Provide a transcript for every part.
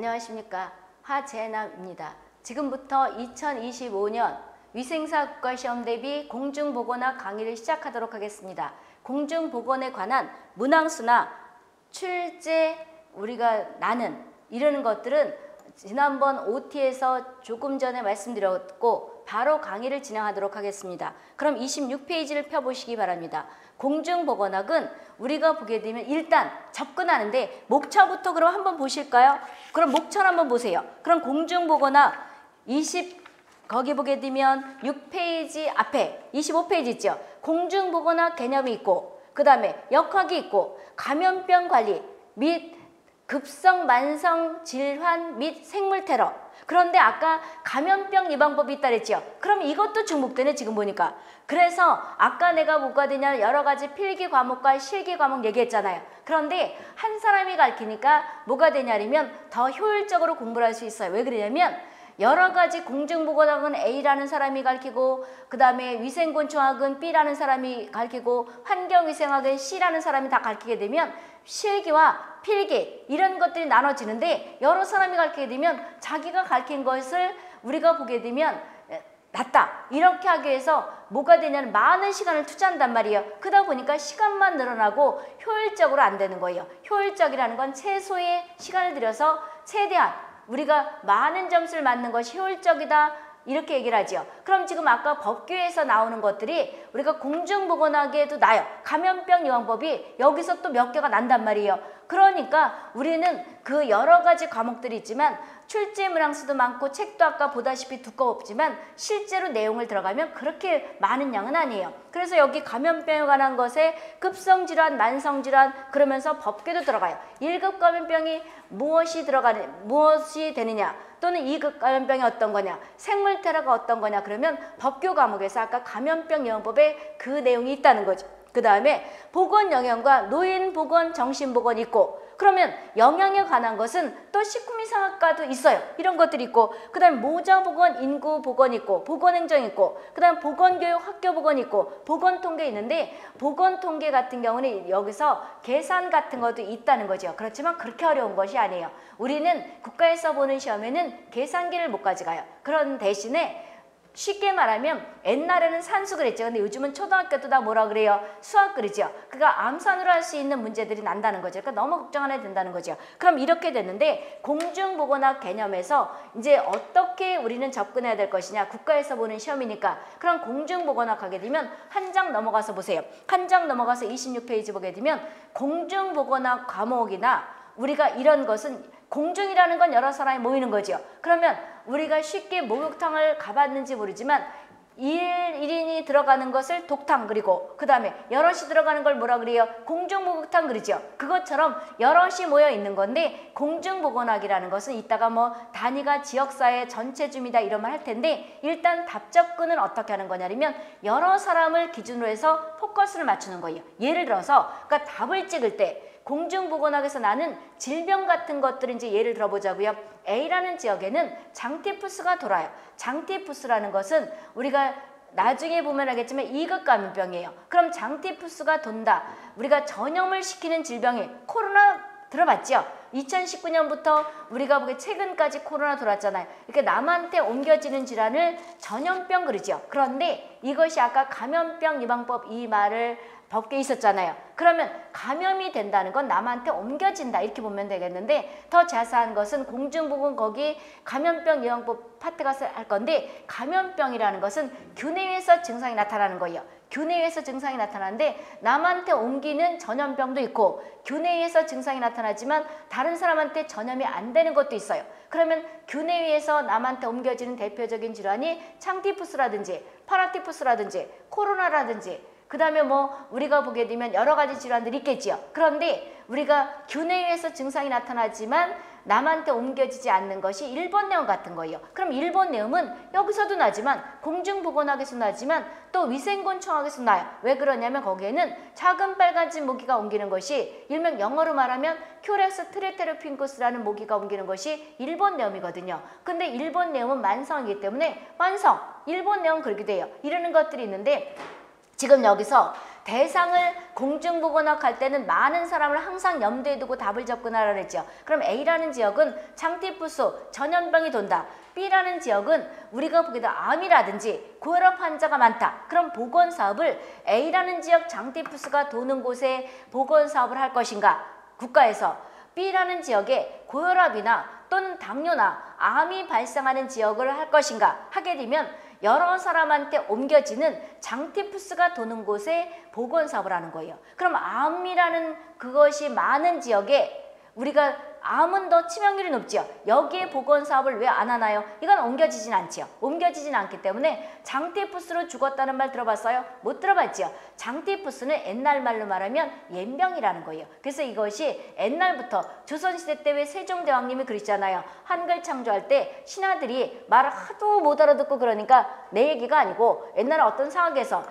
안녕하십니까. 하재남입니다. 지금부터 2025년 위생사 국가시험 대비 공중보건학 강의를 시작하도록 하겠습니다. 공중보건에 관한 문항수나 출제, 우리가 나는 이러는 것들은 지난번 OT에서 조금 전에 말씀드렸고 바로 강의를 진행하도록 하겠습니다. 그럼 26페이지를 펴보시기 바랍니다. 공중보건학은 우리가 보게 되면 일단 접근하는데 목차부터 그럼 한번 보실까요? 그럼 목차를 한번 보세요. 그럼 공중보건학 거기 보게 되면 6페이지 앞에 25페이지 있죠. 공중보건학 개념이 있고 그 다음에 역학이 있고 감염병 관리 및 급성 만성 질환 및 생물 테러. 그런데 아까 감염병 예방법이 있다 그랬죠. 그럼 이것도 중복되네 지금 보니까. 그래서 아까 내가 뭐가 되냐 여러 가지 필기 과목과 실기 과목 얘기했잖아요. 그런데 한 사람이 가르치니까 뭐가 되냐면 더 효율적으로 공부를 할 수 있어요. 왜 그러냐면 여러 가지 공중보건학은 A라는 사람이 가르치고 그 다음에 위생곤충학은 B라는 사람이 가르치고 환경위생학은 C라는 사람이 다 가르치게 되면 실기와 필기 이런 것들이 나눠지는데 여러 사람이 가르치게 되면 자기가 가르친 것을 우리가 보게 되면 낫다 이렇게 하기 위해서 뭐가 되냐면 많은 시간을 투자한단 말이에요. 그러다 보니까 시간만 늘어나고 효율적으로 안 되는 거예요. 효율적이라는 건 최소의 시간을 들여서 최대한 우리가 많은 점수를 맞는 것이 효율적이다 이렇게 얘기를 하죠. 그럼 지금 아까 법규에서 나오는 것들이 우리가 공중보건학에도 나요. 감염병 예방법이 여기서 또 몇 개가 난단 말이에요. 그러니까 우리는 그 여러 가지 과목들이 있지만 출제 문항수도 많고 책도 아까 보다시피 두꺼웠지만 실제로 내용을 들어가면 그렇게 많은 양은 아니에요. 그래서 여기 감염병에 관한 것에 급성질환, 만성질환 그러면서 법규도 들어가요. 1급 감염병이 무엇이 되느냐 또는 2급 감염병이 어떤 거냐 생물 테러가 어떤 거냐 그러면 법규 과목에서 아까 감염병 예방법에 그 내용이 있다는 거죠. 그 다음에 보건영양과 노인보건, 정신보건이 있고 그러면 영양에 관한 것은 또 식품이상학과도 있어요. 이런 것들이 있고 그 다음에 모자보건, 인구보건 있고 보건행정 있고 그 다음에 보건교육, 학교보건 있고 보건통계 있는데 보건통계 같은 경우는 여기서 계산 같은 것도 있다는 거죠. 그렇지만 그렇게 어려운 것이 아니에요. 우리는 국가에서 보는 시험에는 계산기를 못 가져가요. 그런 대신에 쉽게 말하면 옛날에는 산수 그랬죠. 근데 요즘은 초등학교도 다 뭐라 그래요? 수학 그러죠. 그러니까 암산으로 할 수 있는 문제들이 난다는 거죠. 그러니까 너무 걱정 안 해도 된다는 거죠. 그럼 이렇게 됐는데 공중보건학 개념에서 이제 어떻게 우리는 접근해야 될 것이냐. 국가에서 보는 시험이니까. 그럼 공중보건학 하게 되면 한 장 넘어가서 보세요. 한 장 넘어가서 26페이지 보게 되면 공중보건학 과목이나 우리가 이런 것은 공중이라는 건 여러 사람이 모이는 거죠. 그러면 우리가 쉽게 목욕탕을 가봤는지 모르지만 1인이 들어가는 것을 독탕 그리고 그 다음에 여럿이 들어가는 걸 뭐라 그래요? 공중목욕탕 그러죠. 그것처럼 여럿이 모여 있는 건데 공중보건학이라는 것은 이따가 뭐 단위가 지역사회 전체 줌이다 이런 말 할 텐데 일단 답 접근은 어떻게 하는 거냐면 여러 사람을 기준으로 해서 포커스를 맞추는 거예요. 예를 들어서 그러니까 답을 찍을 때 공중보건학에서 나는 질병 같은 것들을 이제 예를 들어보자고요. A라는 지역에는 장티푸스가 돌아요. 장티푸스라는 것은 우리가 나중에 보면 알겠지만 2급 감염병이에요. 그럼 장티푸스가 돈다. 우리가 전염을 시키는 질병이 코로나 들어봤죠? 2019년부터 우리가 보기에 최근까지 코로나 돌았잖아요. 이렇게 남한테 옮겨지는 질환을 전염병 그러죠. 그런데 이것이 아까 감염병 예방법 이 말을 법규에 있었잖아요. 그러면 감염이 된다는 건 남한테 옮겨진다 이렇게 보면 되겠는데 더 자세한 것은 공중보건 거기 감염병 예방법 파트 가서 할 건데 감염병이라는 것은 균해에서 증상이 나타나는 거예요. 균해에서 증상이 나타나는데 남한테 옮기는 전염병도 있고 균해에서 증상이 나타나지만 다른 사람한테 전염이 안 되는 것도 있어요. 그러면 균해에서 남한테 옮겨지는 대표적인 질환이 창티푸스라든지 파라티푸스라든지 코로나라든지 그 다음에 뭐 우리가 보게 되면 여러 가지 질환들이 있겠지요. 그런데 우리가 균해에서 증상이 나타나지만 남한테 옮겨지지 않는 것이 일본내염 같은 거예요. 그럼 일본내염은 여기서도 나지만 공중보건학에서 나지만 또 위생곤충학에서 나요. 왜 그러냐면 거기에는 작은 빨간집 모기가 옮기는 것이 일명 영어로 말하면 큐렉스 트레테르핑쿠스라는 모기가 옮기는 것이 일본내염이거든요. 근데 일본내염은 만성이기 때문에 만성, 일본내염 그렇게 돼요. 이러는 것들이 있는데 지금 여기서 대상을 공중보건학 할 때는 많은 사람을 항상 염두에 두고 답을 접근하라 그랬죠. 그럼 A라는 지역은 장티푸스, 전염병이 돈다. B라는 지역은 우리가 보기에도 암이라든지 고혈압 환자가 많다. 그럼 보건사업을 A라는 지역 장티푸스가 도는 곳에 보건사업을 할 것인가? 국가에서 B라는 지역에 고혈압이나 또는 당뇨나 암이 발생하는 지역을 할 것인가 하게 되면 여러 사람한테 옮겨지는 장티푸스가 도는 곳에 보건사업을 하는 거예요. 그럼 암이라는 그것이 많은 지역에 우리가 암은 더 치명률이 높지요. 여기에 보건사업을 왜 안 하나요? 이건 옮겨지진 않지요. 옮겨지진 않기 때문에 장티푸스로 죽었다는 말 들어봤어요? 못 들어봤지요. 장티푸스는 옛날 말로 말하면 옌병이라는 거예요. 그래서 이것이 옛날부터 조선시대 때 왜 세종대왕님이 그랬잖아요. 한글 창조할 때 신하들이 말을 하도 못 알아듣고 그러니까 내 얘기가 아니고 옛날에 어떤 상황에서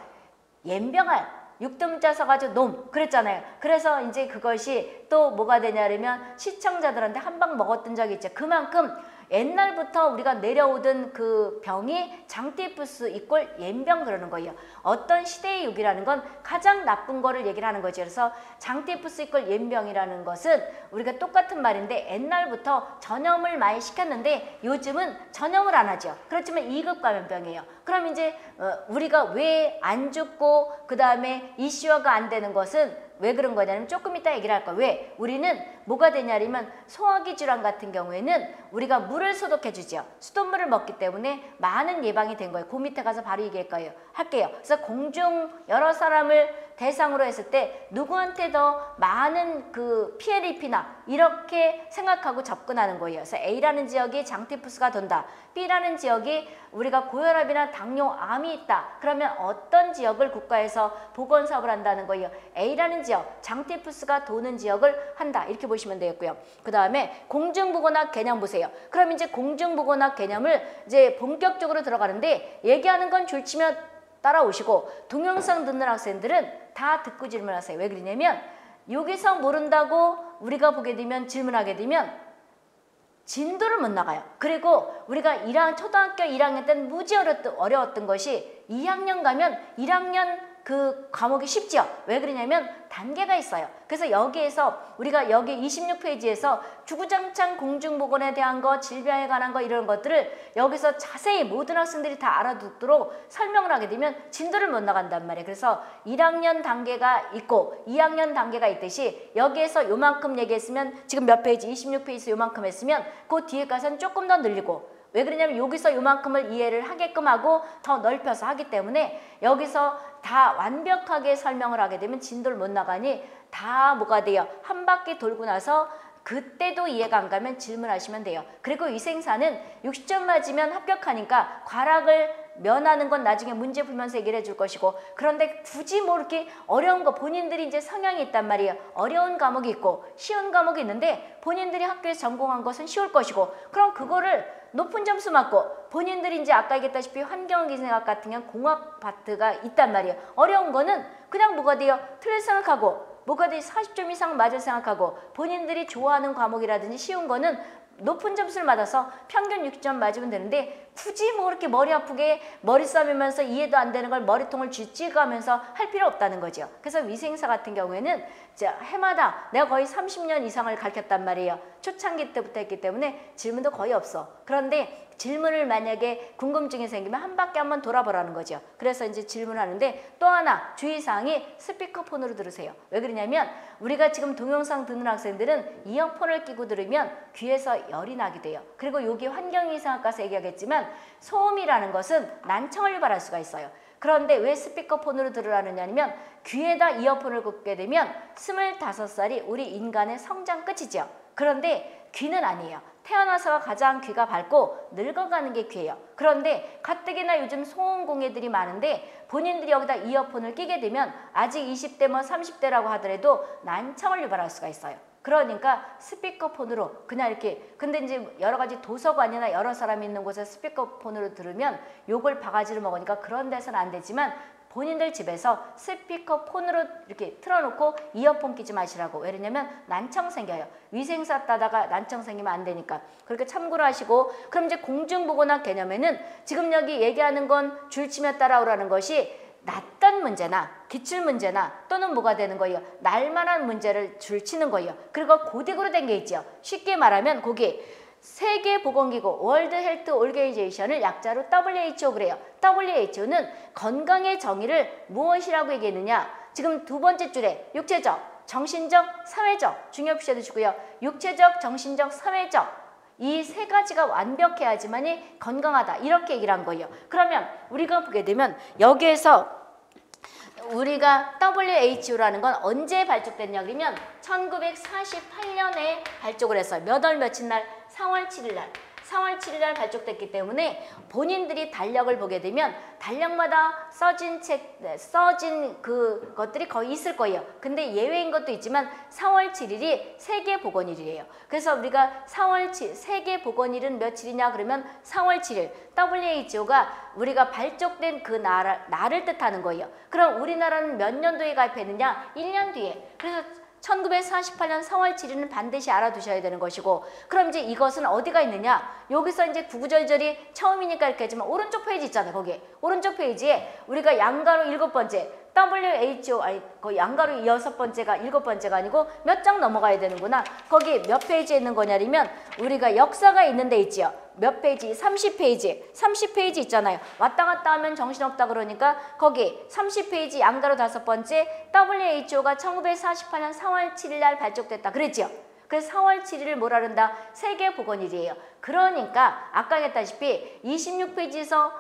옌병할 육두문자 써가지고 놈 그랬잖아요. 그래서 이제 그것이 또 뭐가 되냐면 시청자들한테 한 방 먹었던 적이 있죠. 그만큼 옛날부터 우리가 내려오던 그 병이 장티푸스 이꼴 옌병 그러는 거예요. 어떤 시대의 유기라는 건 가장 나쁜 거를 얘기를 하는 거죠. 그래서 장티푸스 이꼴 옌병이라는 것은 우리가 똑같은 말인데 옛날부터 전염을 많이 시켰는데 요즘은 전염을 안 하죠. 그렇지만 2급 감염병이에요. 그럼 이제 우리가 왜 안 죽고 그 다음에 이슈화가 안 되는 것은 왜 그런 거냐면 조금 이따 얘기를 할 거예요. 왜? 우리는 뭐가 되냐면 소화기 질환 같은 경우에는 우리가 물을 소독해 주죠. 수돗물을 먹기 때문에 많은 예방이 된 거예요. 그 밑에 가서 바로 얘기할 거예요. 할게요. 그래서 공중 여러 사람을 대상으로 했을 때 누구한테 더 많은 그 피해를 입히나 이렇게 생각하고 접근하는 거예요. 그래서 A라는 지역이 장티푸스가 돈다. B라는 지역이 우리가 고혈압이나 당뇨, 암이 있다. 그러면 어떤 지역을 국가에서 보건사업을 한다는 거예요. A라는 지역, 장티푸스가 도는 지역을 한다. 이렇게 보시면 되겠고요. 그 다음에 공중보건학 개념 보세요. 그럼 이제 공중보건학 개념을 이제 본격적으로 들어가는데 얘기하는 건 줄치면 따라오시고 동영상 듣는 학생들은 다 듣고 질문하세요. 왜 그러냐면 여기서 모른다고 우리가 보게 되면 질문하게 되면 진도를 못 나가요. 그리고 우리가 초등학교 1학년 때는 무지 어려웠던 것이 2학년 가면 1학년 그 과목이 쉽죠. 왜 그러냐면 단계가 있어요. 그래서 여기에서 우리가 여기 26페이지에서 주구장창 공중보건에 대한 거, 질병에 관한 거 이런 것들을 여기서 자세히 모든 학생들이 다 알아듣도록 설명을 하게 되면 진도를 못 나간단 말이에요. 그래서 1학년 단계가 있고 2학년 단계가 있듯이 여기에서 요만큼 얘기했으면 지금 몇 페이지 26페이지에서 요만큼 했으면 그 뒤에 가서는 조금 더 늘리고 왜 그러냐면 여기서 요만큼을 이해를 하게끔 하고 더 넓혀서 하기 때문에 여기서 다 완벽하게 설명을 하게 되면 진도를 못 나가니 다 뭐가 돼요? 한 바퀴 돌고 나서 그때도 이해가 안 가면 질문하시면 돼요. 그리고 위생사는 60점 맞으면 합격하니까 과락을 면하는 건 나중에 문제 풀면서 얘기를 해줄 것이고 그런데 굳이 뭐 이렇게 어려운 거 본인들이 이제 성향이 있단 말이에요. 어려운 과목이 있고 쉬운 과목이 있는데 본인들이 학교에서 전공한 것은 쉬울 것이고 그럼 그거를 높은 점수 맞고 본인들이 이제 아까 얘기했다시피 환경기생학 같은 경우는 공학 파트가 있단 말이에요. 어려운 거는 그냥 뭐가 돼요? 틀릴 생각하고 뭐가 돼요? 40점 이상 맞을 생각하고 본인들이 좋아하는 과목이라든지 쉬운 거는 높은 점수를 받아서 평균 60점 맞으면 되는데 굳이 뭐 이렇게 머리 아프게 머리 싸매면서 이해도 안 되는 걸 머리통을 쥐찌가면서 할 필요 없다는 거죠. 그래서 위생사 같은 경우에는 해마다 내가 거의 30년 이상을 가르쳤단 말이에요. 초창기 때부터 했기 때문에 질문도 거의 없어. 그런데 질문을 만약에 궁금증이 생기면 한 바퀴 한번 돌아보라는 거죠. 그래서 이제 질문하는데 또 하나 주의사항이 스피커폰으로 들으세요. 왜 그러냐면 우리가 지금 동영상 듣는 학생들은 이어폰을 끼고 들으면 귀에서 열이 나게 돼요. 그리고 여기 환경이상학과에서 얘기하겠지만 소음이라는 것은 난청을 유발할 수가 있어요. 그런데 왜 스피커폰으로 들으라느냐면 귀에다 이어폰을 꽂게 되면 25살이 우리 인간의 성장 끝이죠. 그런데 귀는 아니에요. 태어나서 가장 귀가 밝고 늙어가는 게 귀예요. 그런데 가뜩이나 요즘 소음공해들이 많은데 본인들이 여기다 이어폰을 끼게 되면 아직 20대 뭐 30대라고 하더라도 난청을 유발할 수가 있어요. 그러니까 스피커폰으로 그냥 이렇게 근데 이제 여러 가지 도서관이나 여러 사람이 있는 곳에 스피커폰으로 들으면 욕을 바가지를 먹으니까 그런 데서는 안 되지만 본인들 집에서 스피커폰으로 이렇게 틀어놓고 이어폰 끼지 마시라고. 왜냐면 난청 생겨요. 위생사 따다가 난청 생기면 안 되니까. 그렇게 참고를 하시고 그럼 이제 공중보건학 개념에는 지금 여기 얘기하는 건 줄치며 따라오라는 것이 낫던 문제나 기출 문제나 또는 뭐가 되는 거예요? 날만한 문제를 줄치는 거예요. 그리고 고딕으로 된 게 있죠. 쉽게 말하면 거기 세계보건기구 월드 헬트 오르게니제이션을 약자로 WHO 그래요. WHO는 건강의 정의를 무엇이라고 얘기했느냐? 지금 두 번째 줄에 육체적, 정신적, 사회적 중요 표시도 주고요. 육체적, 정신적, 사회적 이 세 가지가 완벽해야지만이 건강하다 이렇게 얘기를 한 거예요. 그러면 우리가 보게 되면 여기에서 우리가 WHO라는 건 언제 발족됐냐 그러면 1948년에 발족을 했어요. 몇 월 며칠 날? 4월 7일 날. 4월 7일 날 발족됐기 때문에 본인들이 달력을 보게 되면 달력마다 써진 그것들이 거의 있을 거예요. 근데 예외인 것도 있지만 4월 7일이 세계보건일이에요. 그래서 우리가 4월 7일, 세계보건일은 며칠이냐 그러면 4월 7일 WHO가 우리가 발족된 그 날을 뜻하는 거예요. 그럼 우리나라는 몇 년도에 가입했느냐? 1년 뒤에. 그래서 1948년 4월 7일은 반드시 알아두셔야 되는 것이고 그럼 이제 이것은 어디가 있느냐? 여기서 이제 구구절절이 처음이니까 이렇게 하지만 오른쪽 페이지 있잖아요. 거기 오른쪽 페이지에 우리가 양가로 7번째 WHO 아니 거의 양가로 6번째가 7번째가 아니고 몇 장 넘어가야 되는구나. 거기 몇 페이지에 있는 거냐면 우리가 역사가 있는 데 있지요. 몇 페이지? 30페이지. 30페이지 있잖아요. 왔다 갔다 하면 정신없다 그러니까 거기 30페이지 양가로 5번째 WHO가 1948년 4월 7일 날 발족됐다 그랬지요. 그래서 4월 7일을 뭐라 그런다? 세계보건일이에요. 그러니까 아까 했다시피 26페이지에서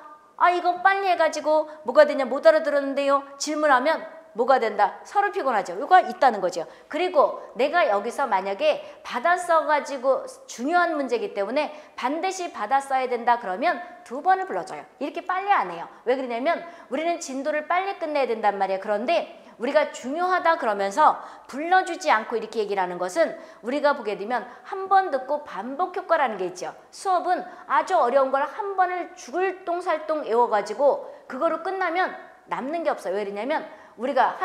이거 빨리 해가지고 뭐가 되냐 못 알아들었는데요. 질문하면 뭐가 된다? 서로 피곤하죠. 이거 있다는 거죠. 그리고 내가 여기서 만약에 받아 써가지고 중요한 문제이기 때문에 반드시 받아 써야 된다 그러면 2번을 불러줘요. 이렇게 빨리 안 해요. 왜 그러냐면 우리는 진도를 빨리 끝내야 된단 말이에요. 그런데 우리가 중요하다 그러면서 불러주지 않고 이렇게 얘기를 하는 것은 우리가 보게 되면 한 번 듣고 반복 효과라는 게 있죠. 수업은 아주 어려운 걸 한 번을 죽을 똥살똥 외워가지고 그거로 끝나면 남는 게 없어요. 왜 그러냐면 우리가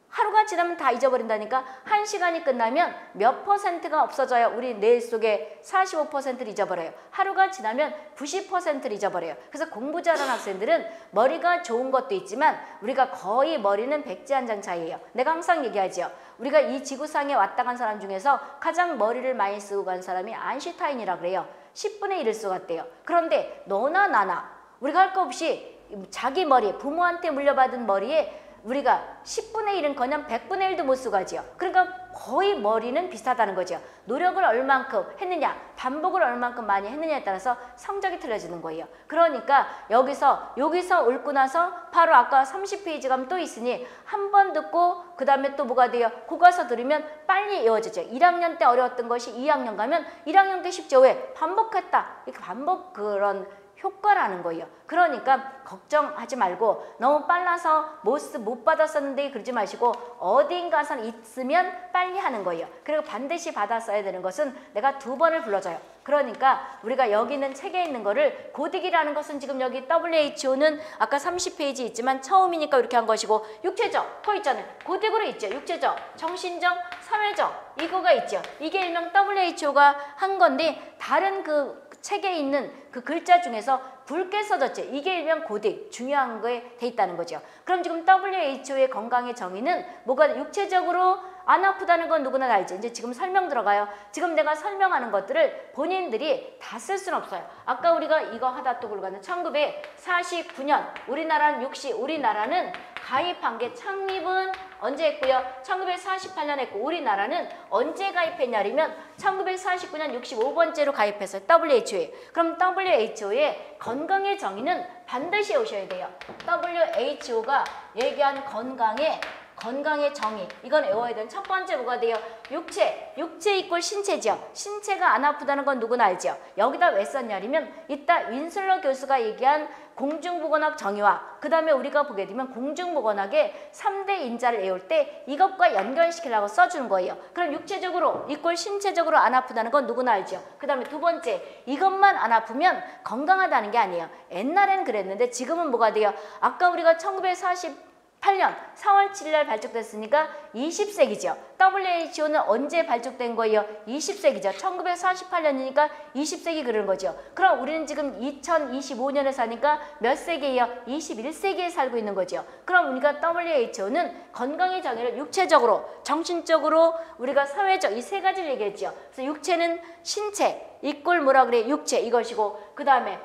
하루가 지나면 다 잊어버린다니까. 1시간이 끝나면 몇 %가 없어져요. 우리 뇌 속에 45%를 잊어버려요. 하루가 지나면 90%를 잊어버려요. 그래서 공부 잘하는 학생들은 머리가 좋은 것도 있지만 우리가 거의 머리는 백지 한 장 차이예요. 내가 항상 얘기하지요. 우리가 이 지구상에 왔다 간 사람 중에서 가장 머리를 많이 쓰고 간 사람이 아인슈타인이라 그래요. 10분의 1을 쓰고 갔대요. 그런데 너나 나나 우리가 할 거 없이 자기 머리, 부모한테 물려받은 머리에 우리가 10분의 1은 그냥 100분의 1도 못 쓰고 가지요. 그러니까 거의 머리는 비슷하다는 거죠. 노력을 얼만큼 했느냐, 반복을 얼만큼 많이 했느냐에 따라서 성적이 틀려지는 거예요. 그러니까 여기서 옳고 나서 바로 아까 30페이지 가면 또 있으니 한 번 듣고 그 다음에 또 뭐가 돼요? 고 가서 들으면 빨리 외워지죠. 1학년 때 어려웠던 것이 2학년 가면 1학년 때 쉽죠. 왜? 반복했다. 이렇게 반복 그런 효과라는 거예요. 그러니까 걱정하지 말고 너무 빨라서 못 받았었는데 그러지 마시고 어딘가선 있으면 빨리 하는 거예요. 그리고 반드시 받아 써야 되는 것은 내가 2번을 불러줘요. 그러니까 우리가 여기 있는 책에 있는 거를 고딕이라는 것은 지금 여기 WHO는 아까 30페이지 있지만 처음이니까 이렇게 한 것이고 육체적, 거 있잖아요. 고딕으로 있죠. 육체적, 정신적, 사회적 이거가 있죠. 이게 일명 WHO가 한 건데 다른 그 책에 있는 그 글자 중에서 붉게 써졌죠. 이게 일명 고딕, 중요한 거에 돼 있다는 거죠. 그럼 지금 WHO의 건강의 정의는 뭐가 육체적으로 안 아프다는 건 누구나 다 알죠. 이제 지금 설명 들어가요. 지금 내가 설명하는 것들을 본인들이 다 쓸 수는 없어요. 아까 우리가 이거 하다 또 굴러가는 1949년 우리나라는 가입한 게 창립은 언제 했고요? 1948년 했고 우리나라는 언제 가입했냐면 1949년 65번째로 가입했어요. WHO에. 그럼 WHO의 건강의 정의는 반드시 오셔야 돼요. WHO가 얘기한 건강의 정의. 이건 외워야 되는 첫 번째 뭐가 돼요? 육체 이꼴 신체죠. 신체가 안 아프다는 건 누구나 알죠. 여기다 왜 썼냐면 이따 윈슬러 교수가 얘기한 공중보건학 정의와 그 다음에 우리가 보게 되면 공중보건학의 3대 인자를 외울 때 이것과 연결시키려고 써주는 거예요. 그럼 육체적으로 이꼴 신체적으로 안 아프다는 건 누구나 알죠. 그 다음에 두 번째 이것만 안 아프면 건강하다는 게 아니에요. 옛날엔 그랬는데 지금은 뭐가 돼요? 아까 우리가 1948 8년 4월 7일 날 발족됐으니까 20세기죠. WHO는 언제 발족된 거예요? 20세기죠. 1948년이니까 20세기 그러는 거죠. 그럼 우리는 지금 2025년에 사니까 몇 세기예요? 21세기에 살고 있는 거죠. 그럼 우리가 WHO는 건강의 정의를 육체적으로, 정신적으로, 우리가 사회적 이 세 가지를 얘기했죠. 그래서 육체는 신체, 이꼴 뭐라 그래? 육체 이것이고, 그 다음에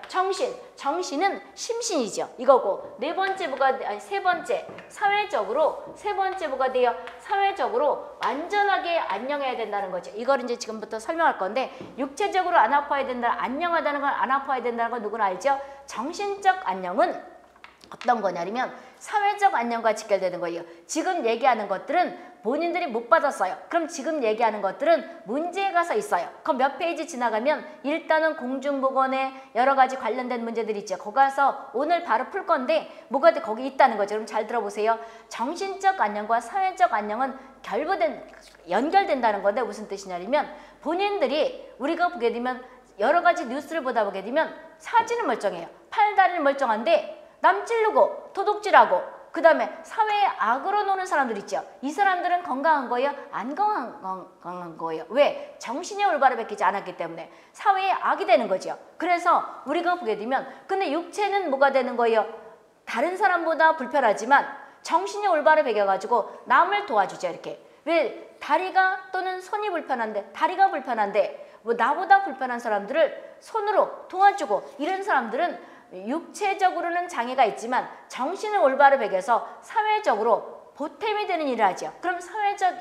정신은 심신이죠. 이거고, 네 번째 뭐가 아니 세 번째 사회적으로, 세 번째 뭐가 돼요? 사회적으로 완전하게 안녕해야 된다는 거죠. 이걸 이제 지금부터 설명할 건데, 육체적으로 안 아파야 된다, 안녕하다는 건 안 아파야 된다는 건 누구나 알죠? 정신적 안녕은 어떤 거냐면 사회적 안녕과 직결되는 거예요. 지금 얘기하는 것들은 본인들이 못 받았어요. 그럼 지금 얘기하는 것들은 문제에 가서 있어요. 그럼 몇 페이지 지나가면 일단은 공중보건에 여러 가지 관련된 문제들이 있죠. 거기 가서 오늘 바로 풀 건데 뭐가 거기 있다는 거죠. 그럼 잘 들어보세요. 정신적 안녕과 사회적 안녕은 연결된다는 건데 무슨 뜻이냐면 본인들이 우리가 보게 되면 여러 가지 뉴스를 보다 보게 되면 사지는 멀쩡해요. 팔다리는 멀쩡한데 남 찌르고 도둑질하고 그 다음에 사회에 악으로 노는 사람들 있죠. 이 사람들은 건강한 거예요? 안 건강한 거예요. 왜? 정신이 올바로 베끼지 않았기 때문에 사회에 악이 되는 거죠. 그래서 우리가 보게 되면 근데 육체는 뭐가 되는 거예요? 다른 사람보다 불편하지만 정신이 올바로 베껴가지고 남을 도와주죠. 이렇게. 왜? 다리가 또는 손이 불편한데 다리가 불편한데 뭐 나보다 불편한 사람들을 손으로 도와주고 이런 사람들은 육체적으로는 장애가 있지만 정신을 올바로 베겨서 사회적으로 보탬이 되는 일을 하죠. 그럼 사회적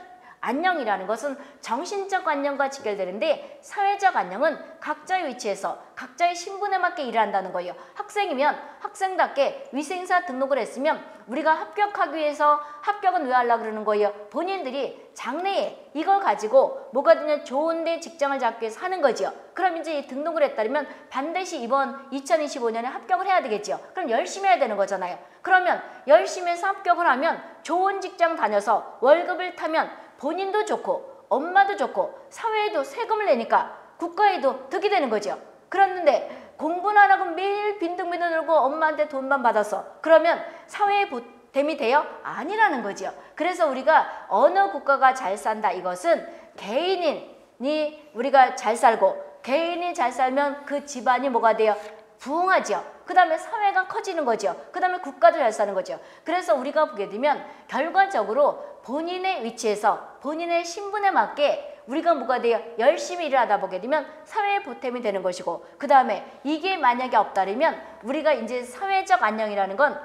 안녕이라는 것은 정신적 안녕과 직결되는데 사회적 안녕은 각자의 위치에서 각자의 신분에 맞게 일을 한다는 거예요. 학생이면 학생답게 위생사 등록을 했으면 우리가 합격하기 위해서 합격은 왜 하려고 그러는 거예요? 본인들이 장래에 이걸 가지고 뭐가 되냐 좋은 데 직장을 잡기 위해서 하는 거죠. 그럼 이제 등록을 했다면 반드시 이번 2025년에 합격을 해야 되겠죠. 그럼 열심히 해야 되는 거잖아요. 그러면 열심히 해서 합격을 하면 좋은 직장 다녀서 월급을 타면 본인도 좋고 엄마도 좋고 사회에도 세금을 내니까 국가에도 득이 되는 거죠. 그랬는데 공부는 안 하고 매일 빈둥빈둥 놀고 엄마한테 돈만 받아서 그러면 사회에 보탬이 돼요? 아니라는 거죠. 그래서 우리가 어느 국가가 잘 산다 이것은 개인이 우리가 잘 살고 개인이 잘 살면 그 집안이 뭐가 돼요? 부흥하죠. 그 다음에 사회가 커지는 거죠. 그 다음에 국가도 잘 사는 거죠. 그래서 우리가 보게 되면 결과적으로 본인의 위치에서 본인의 신분에 맞게 우리가 뭐가 돼요? 열심히 일을 하다 보게 되면 사회의 보탬이 되는 것이고 그 다음에 이게 만약에 없다면 우리가 이제 사회적 안녕이라는 건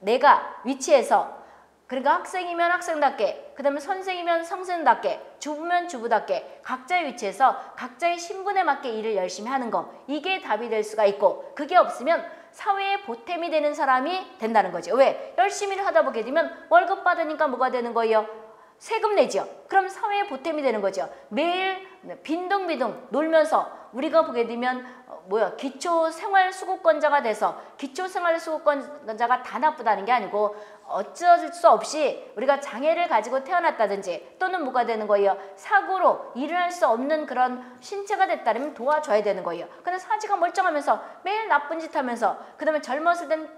내가 위치에서 그러니까 학생이면 학생답게 그 다음에 선생이면 선생답게 주부면 주부답게 각자의 위치에서 각자의 신분에 맞게 일을 열심히 하는 거 이게 답이 될 수가 있고 그게 없으면 사회에 보탬이 되는 사람이 된다는 거죠. 왜? 열심히 일을 하다 보게 되면 월급 받으니까 뭐가 되는 거예요? 세금 내죠. 그럼 사회에 보탬이 되는 거죠. 매일 빈둥빈둥 놀면서 우리가 보게 되면 기초생활수급권자가 돼서 기초생활수급권자가 다 나쁘다는 게 아니고 어쩔 수 없이 우리가 장애를 가지고 태어났다든지 또는 뭐가 되는 거예요? 사고로 일을 할 수 없는 그런 신체가 됐다면 도와줘야 되는 거예요. 근데 사지가 멀쩡하면서 매일 나쁜 짓 하면서 그 다음에 젊었을 땐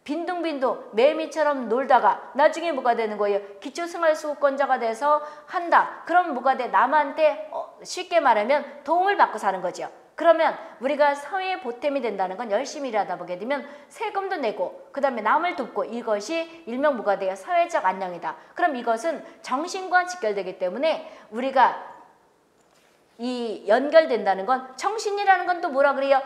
빈둥빈둥 매미처럼 놀다가 나중에 뭐가 되는 거예요? 기초생활수급권자가 돼서 한다. 그럼 뭐가 돼? 남한테 쉽게 말하면 도움을 받고 사는 거죠. 그러면 우리가 사회에 보탬이 된다는 건 열심히 일하다 보게 되면 세금도 내고 그 다음에 남을 돕고 이것이 일명 뭐가 돼요? 사회적 안녕이다. 그럼 이것은 정신과 직결되기 때문에 우리가 이 연결된다는 건 정신이라는 건 또 뭐라 그래요?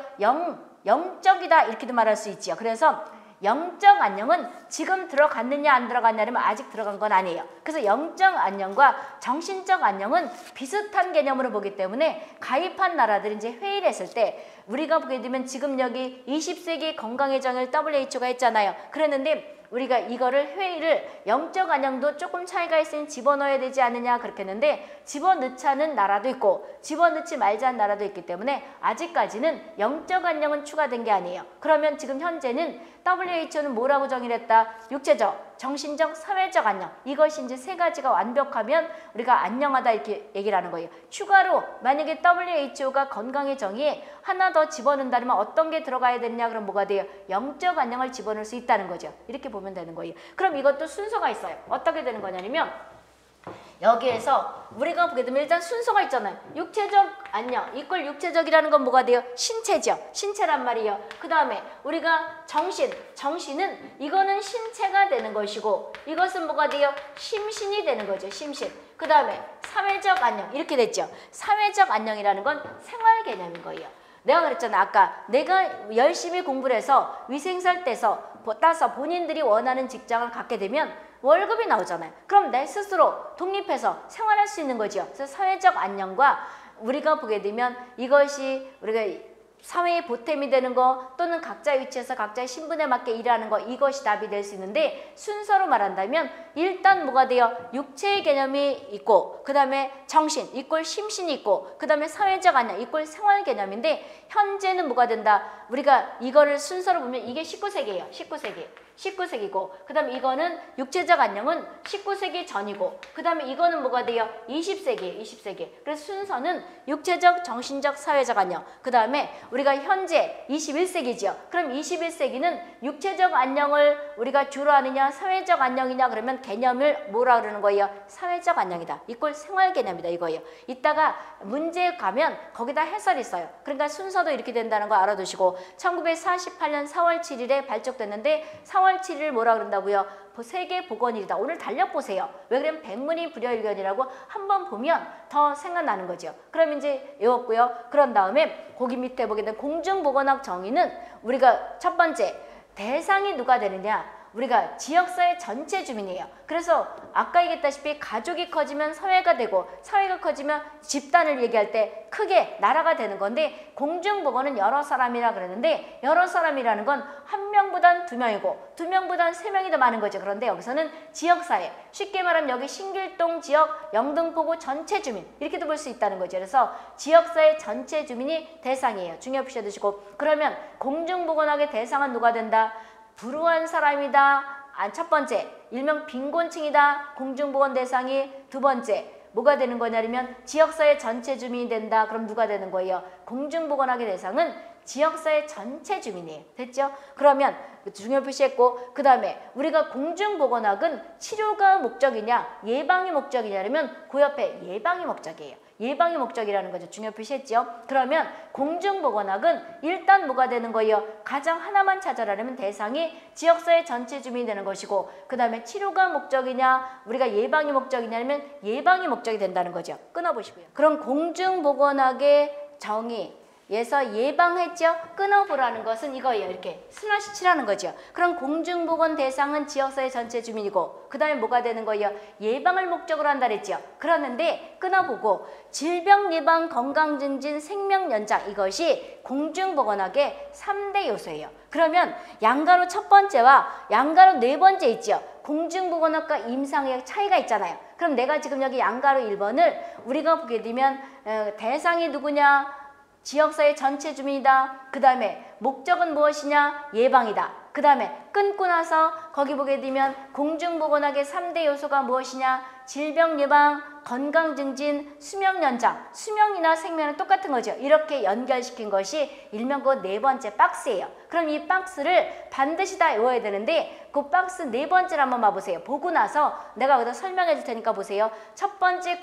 영적이다 이렇게도 말할 수 있지요. 그래서 영적 안녕은 지금 들어갔느냐 안 들어갔냐면 아직 들어간 건 아니에요. 그래서 영적 안녕과 정신적 안녕은 비슷한 개념으로 보기 때문에 가입한 나라들이 이제 회의를 했을 때 우리가 보게 되면 지금 여기 20세기 건강의 정의를 WHO가 했잖아요. 그랬는데 우리가 이거를 회의를 영적 안녕도 조금 차이가 있으니 집어넣어야 되지 않느냐 그렇게 했는데 집어넣자는 나라도 있고 집어넣지 말자는 나라도 있기 때문에 아직까지는 영적 안녕은 추가된 게 아니에요. 그러면 지금 현재는 WHO는 뭐라고 정의를 했다? 육체적, 정신적, 사회적 안녕. 이것이 이제 세 가지가 완벽하면 우리가 안녕하다 이렇게 얘기를 하는 거예요. 추가로 만약에 WHO가 건강의 정의에 하나 더 집어넣는다면 어떤 게 들어가야 되느냐 그럼 뭐가 돼요? 영적 안녕을 집어넣을 수 있다는 거죠. 이렇게 보면 되는 거예요. 그럼 이것도 순서가 있어요. 어떻게 되는 거냐면 여기에서 우리가 보게 되면 일단 순서가 있잖아요. 육체적 안녕 이꼴 육체적이라는 건 뭐가 돼요? 신체죠. 신체란 말이에요. 그 다음에 우리가 정신은 이거는 신체가 되는 것이고 이것은 뭐가 돼요? 심신이 되는 거죠. 심신. 그 다음에 사회적 안녕 이렇게 됐죠. 사회적 안녕이라는 건 생활 개념인 거예요. 내가 그랬잖아. 아까 내가 열심히 공부를 해서 위생사 따서 본인들이 원하는 직장을 갖게 되면 월급이 나오잖아요. 그럼 내 스스로 독립해서 생활할 수 있는 거죠. 그래서 사회적 안녕과 우리가 보게 되면 이것이 우리가 사회의 보탬이 되는 거 또는 각자 위치에서 각자의 신분에 맞게 일하는 거 이것이 답이 될 수 있는데 순서로 말한다면 일단 뭐가 돼요? 육체의 개념이 있고 그 다음에 정신 이꼴 심신이 있고 그 다음에 사회적 안녕 이꼴 생활 개념인데 현재는 뭐가 된다? 우리가 이거를 순서로 보면 이게 19세기예요. 19세기고 그 다음에 이거는 육체적 안녕은 19세기 전이고 그 다음에 이거는 뭐가 돼요? 20세기. 그래서 순서는 육체적, 정신적, 사회적 안녕 그 다음에 우리가 현재 21세기죠. 그럼 21세기는 육체적 안녕을 우리가 주로 하느냐 사회적 안녕이냐 그러면 개념을 뭐라 그러는 거예요? 사회적 안녕이다. 이꼴 생활 개념이다 이거예요. 이따가 문제 가면 거기다 해설이 있어요. 그러니까 순서도 이렇게 된다는 거 알아두시고 1948년 4월 7일에 발족됐는데 4월 7일 뭐라 그런다고요? 세계보건일이다. 오늘 달력 보세요. 왜 그러면 백문이 불여일견이라고 한번 보면 더 생각나는 거죠. 그럼 이제 외웠고요. 그런 다음에 거기 밑에 보게 되면 공중보건학 정의는 우리가 첫 번째 대상이 누가 되느냐? 우리가 지역사회 전체 주민이에요. 그래서 아까 얘기했다시피 가족이 커지면 사회가 되고 사회가 커지면 집단을 얘기할 때 크게 나라가 되는 건데 공중보건은 여러 사람이라 그러는데 여러 사람이라는 건 한 명보단 두 명이고 두 명보단 세 명이 더 많은 거죠. 그런데 여기서는 지역사회 쉽게 말하면 여기 신길동 지역 영등포구 전체 주민 이렇게도 볼 수 있다는 거죠. 그래서 지역사회 전체 주민이 대상이에요. 중요 표시해 두시고 그러면 공중보건학의 대상은 누가 된다? 불우한 사람이다. 첫 번째, 일명 빈곤층이다. 공중보건 대상이 두 번째, 뭐가 되는 거냐면 지역사회 전체 주민이 된다. 그럼 누가 되는 거예요? 공중보건학의 대상은 지역사회 전체 주민이에요. 됐죠? 그러면 중요 표시했고 그 다음에 우리가 공중보건학은 치료가 목적이냐 예방이 목적이냐면 그 옆에 예방이 목적이에요. 예방이 목적이라는 거죠. 중요 표시했죠. 그러면 공중보건학은 일단 뭐가 되는 거예요? 가장 하나만 찾아라면 대상이 지역사회 전체 주민이 되는 것이고 그 다음에 치료가 목적이냐 우리가 예방이 목적이냐면 예방이 목적이 된다는 거죠. 끊어보시고요. 그럼 공중보건학의 정의 에서 예방했죠? 끊어보라는 것은 이거예요. 이렇게 슬러시 칠하는 거죠. 그럼 공중보건 대상은 지역사회 전체 주민이고 그 다음에 뭐가 되는 거예요? 예방을 목적으로 한다 그랬죠. 그러는데 끊어보고 질병 예방, 건강 증진, 생명 연장 이것이 공중보건학의 3대 요소예요. 그러면 양가로 첫 번째와 양가로 네 번째 있죠. 공중보건학과 임상의학 차이가 있잖아요. 그럼 내가 지금 여기 양가로 1번을 우리가 보게 되면 대상이 누구냐? 지역사회 전체 주민이다. 그 다음에 목적은 무엇이냐? 예방이다. 그 다음에 끊고 나서 거기 보게 되면 공중보건학의 3대 요소가 무엇이냐? 질병 예방, 건강 증진, 수명 연장. 수명이나 생명은 똑같은 거죠. 이렇게 연결시킨 것이 일명 그 네 번째 박스예요. 그럼 이 박스를 반드시 다 외워야 되는데 그 박스 네 번째를 한번 봐보세요. 보고 나서 내가 여기다 설명해 줄 테니까 보세요. 첫 번째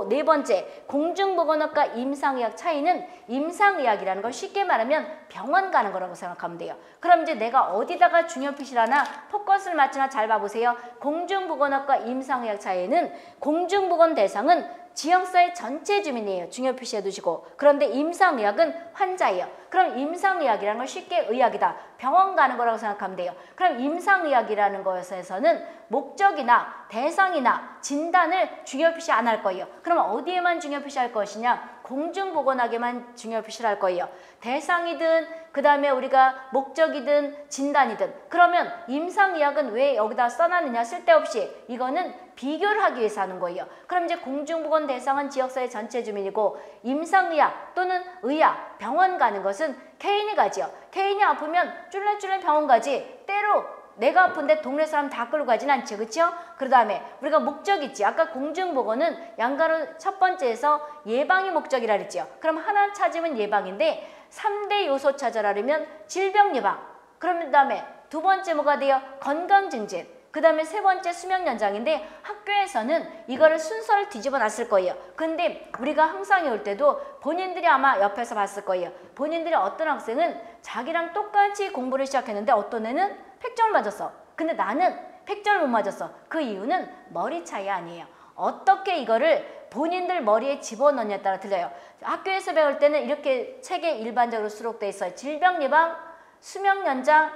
네 번째 공중보건학과 임상의학 차이는 임상의학이라는 걸 쉽게 말하면 병원 가는 거라고 생각하면 돼요. 그럼 이제 내가 어디다가 중요 표시를 하나 포커스를 맞추나 잘 봐보세요. 공중보건학과 임상의학 차이는 공중보건 대상은 지역사회 전체 주민이에요. 중요 표시해 두시고 그런데 임상의학은 환자예요. 그럼 임상의학이라는 건 쉽게 의학이다. 병원 가는 거라고 생각하면 돼요. 그럼 임상의학이라는 것에서는 목적이나 대상이나 진단을 중요 표시 안 할 거예요. 그럼 어디에만 중요 표시할 것이냐? 공중보건학에만 중요 표시를 할 거예요. 대상이든 그 다음에 우리가 목적이든 진단이든 그러면 임상의학은 왜 여기다 써놨느냐? 쓸데없이 이거는 비교를 하기 위해서 하는 거예요. 그럼 이제 공중보건 대상은 지역사회 전체 주민이고 임상의학 또는 의학, 병원 가는 것은 개인이 가죠. 개인이 아프면 쫄래쫄래 병원 가지 때로 내가 아픈데 동네 사람 다 끌고 가진 않죠. 그렇죠? 그 다음에 우리가 목적 있지. 아까 공중보건은 양가로 첫 번째에서 예방이 목적이라 그랬죠. 그럼 하나 찾으면 예방인데 3대 요소 찾아라면 질병 예방. 그럼 다음에 두 번째 뭐가 돼요? 건강 증진. 그 다음에 세 번째 수명 연장인데 학교에서는 이거를 순서를 뒤집어 놨을 거예요. 근데 우리가 항상 올 때도 본인들이 아마 옆에서 봤을 거예요. 본인들이 어떤 학생은 자기랑 똑같이 공부를 시작했는데 어떤 애는 팩점을 맞았어. 근데 나는 팩점을 못 맞았어. 그 이유는 머리 차이 아니에요. 어떻게 이거를 본인들 머리에 집어넣냐에 따라 틀려요. 학교에서 배울 때는 이렇게 책에 일반적으로 수록돼 있어요. 질병 예방, 수명 연장,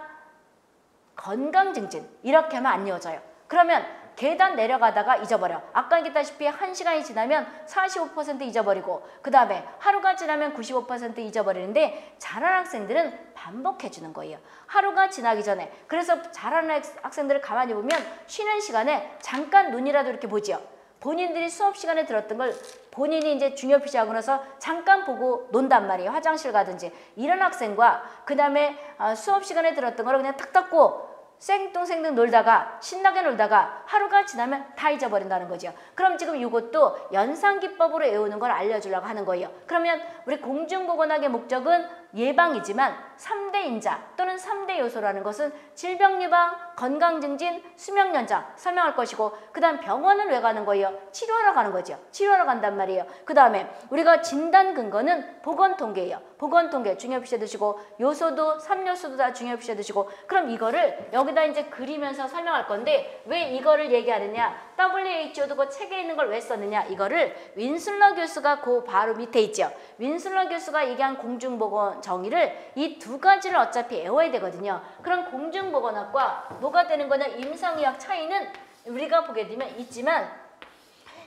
건강 증진 이렇게 하면 안 이어져요. 그러면 계단 내려가다가 잊어버려. 아까 얘기했다시피 1시간이 지나면 45% 잊어버리고 그 다음에 하루가 지나면 95% 잊어버리는데 잘하는 학생들은 반복해 주는 거예요. 하루가 지나기 전에. 그래서 잘하는 학생들을 가만히 보면 쉬는 시간에 잠깐 눈이라도 이렇게 보죠. 본인들이 수업 시간에 들었던 걸 본인이 이제 중요 피시하고 나서 잠깐 보고 논단 말이에요. 화장실 가든지. 이런 학생과 그 다음에 수업 시간에 들었던 걸 그냥 탁 닫고 생뚱생뚱 놀다가 신나게 놀다가 하루가 지나면 다 잊어버린다는 거죠. 그럼 지금 이것도 연상기법으로 외우는 걸 알려주려고 하는 거예요. 그러면 우리 공중보건학의 목적은 예방이지만 3대 인자 또는 3대 요소라는 것은 질병 예방, 건강 증진, 수명 연장 설명할 것이고 그 다음 병원은 왜 가는 거예요? 치료하러 가는 거죠. 치료하러 간단 말이에요. 그 다음에 우리가 진단 근거는 보건통계예요. 보건통계 중요 표시해 두시고 요소도 3요소도 다 중요 표시해 두시고 그럼 이거를 여기다 이제 그리면서 설명할 건데 왜 이거를 얘기하느냐? WHO도 그 책에 있는 걸 왜 썼느냐? 이거를 윈슬러 교수가 그 바로 밑에 있죠. 윈슬러 교수가 얘기한 공중보건 정의를 이 두 가지를 어차피 외워야 되거든요. 그럼 공중보건학과 뭐가 되는 거냐? 임상의학 차이는 우리가 보게 되면 있지만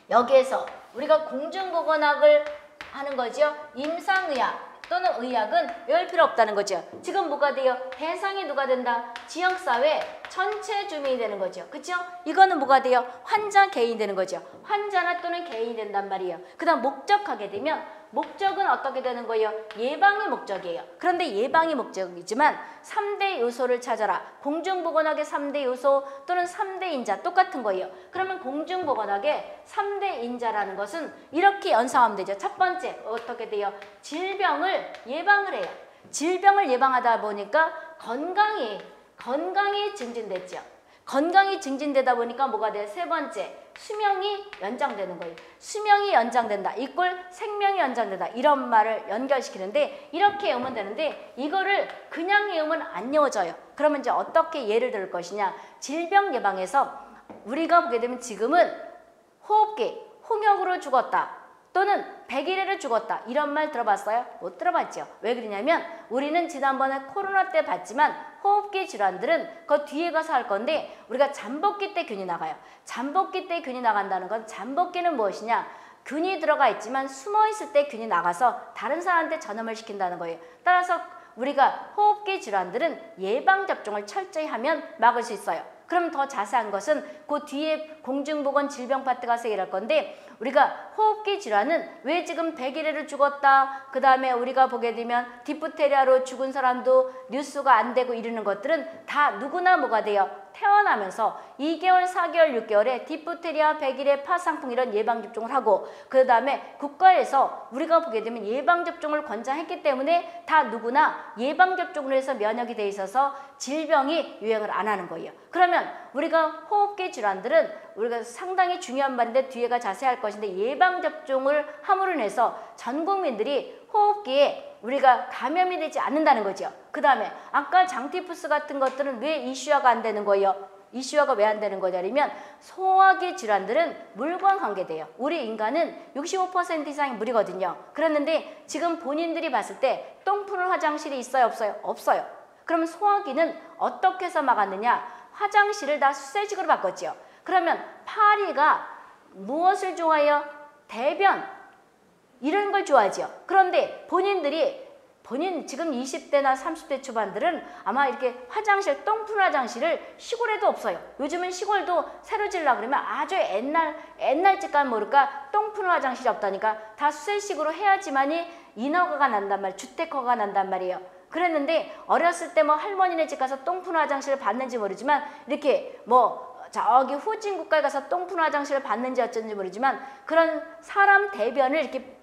여기에서 우리가 공중보건학을 하는 거죠. 임상의학 또는 의학은 외울 필요 없다는 거죠. 지금 뭐가 돼요? 대상이 누가 된다? 지역사회 전체 주민이 되는 거죠. 그렇죠? 이거는 뭐가 돼요? 환자 개인이 되는 거죠. 환자나 또는 개인이 된단 말이에요. 그 다음 목적하게 되면 목적은 어떻게 되는 거예요? 예방이 목적이에요. 그런데 예방이 목적이지만 3대 요소를 찾아라. 공중보건학의 3대 요소 또는 3대 인자 똑같은 거예요. 그러면 공중보건학의 3대 인자라는 것은 이렇게 연상하면 되죠. 첫 번째 어떻게 돼요? 질병을 예방을 해요. 질병을 예방하다 보니까 건강이 증진됐죠. 건강이 증진되다 보니까 뭐가 돼요? 세 번째, 수명이 연장되는 거예요. 수명이 연장된다. 이꼴 생명이 연장된다. 이런 말을 연결시키는데 이렇게 외우면 되는데 이거를 그냥 외우면 안 외워져요. 그러면 이제 어떻게 예를 들 것이냐. 질병 예방에서 우리가 보게 되면 지금은 호흡기, 홍역으로 죽었다. 또는 100일에를 죽었다. 이런 말 들어봤어요? 못 들어봤죠. 왜 그러냐면 우리는 지난번에 코로나 때 봤지만 호흡기 질환들은 그 뒤에 가서 할 건데 우리가 잠복기 때 균이 나가요. 잠복기 때 균이 나간다는 건 잠복기는 무엇이냐? 균이 들어가 있지만 숨어 있을 때 균이 나가서 다른 사람한테 전염을 시킨다는 거예요. 따라서 우리가 호흡기 질환들은 예방접종을 철저히 하면 막을 수 있어요. 그럼 더 자세한 것은 그 뒤에 공중보건 질병 파트 가서 얘기할 건데 우리가 호흡기 질환은 왜 지금 100일에를 죽었다. 그 다음에 우리가 보게 되면 디프테리아로 죽은 사람도 뉴스가 안 되고 이러는 것들은 다 누구나 뭐가 돼요. 태어나면서 2개월, 4개월, 6개월에 디프테리아, 100일의 파상풍 이런 예방접종을 하고 그 다음에 국가에서 우리가 보게 되면 예방접종을 권장했기 때문에 다 누구나 예방접종을 해서 면역이 돼 있어서 질병이 유행을 안 하는 거예요. 그러면 우리가 호흡기 질환들은 우리가 상당히 중요한 말인데 뒤에가 자세할 것인데 예방접종을 함으로 인해서 전 국민들이 호흡기에 우리가 감염이 되지 않는다는 거죠. 그 다음에 아까 장티푸스 같은 것들은 왜 이슈화가 안 되는 거예요? 이슈화가 왜 안 되는 거냐면 소화기 질환들은 물과 관계돼요. 우리 인간은 65% 이상이 물이거든요. 그랬는데 지금 본인들이 봤을 때 똥 푸는 화장실이 있어요? 없어요? 없어요. 그러면 소화기는 어떻게 해서 막았느냐? 화장실을 다 수세식으로 바꿨죠. 그러면 파리가 무엇을 좋아해요? 대변 이런 걸 좋아하죠. 그런데 본인 지금 20대나 30대 초반들은 아마 이렇게 화장실 똥 푸는 화장실을 시골에도 없어요. 요즘은 시골도 새로 지으려고 그러면 아주 옛날 집간 모를까 똥 푸는 화장실이 없다니까 다 수세식으로 해야지만이 인허가가 난단 말이에요. 주택허가가 난단 말이에요. 그랬는데 어렸을 때 뭐 할머니네 집 가서 똥 푸는 화장실을 봤는지 모르지만 이렇게 뭐 저기 후진 국가에 가서 똥 푸는 화장실을 봤는지 어쩐지 모르지만 그런 사람 대변을 이렇게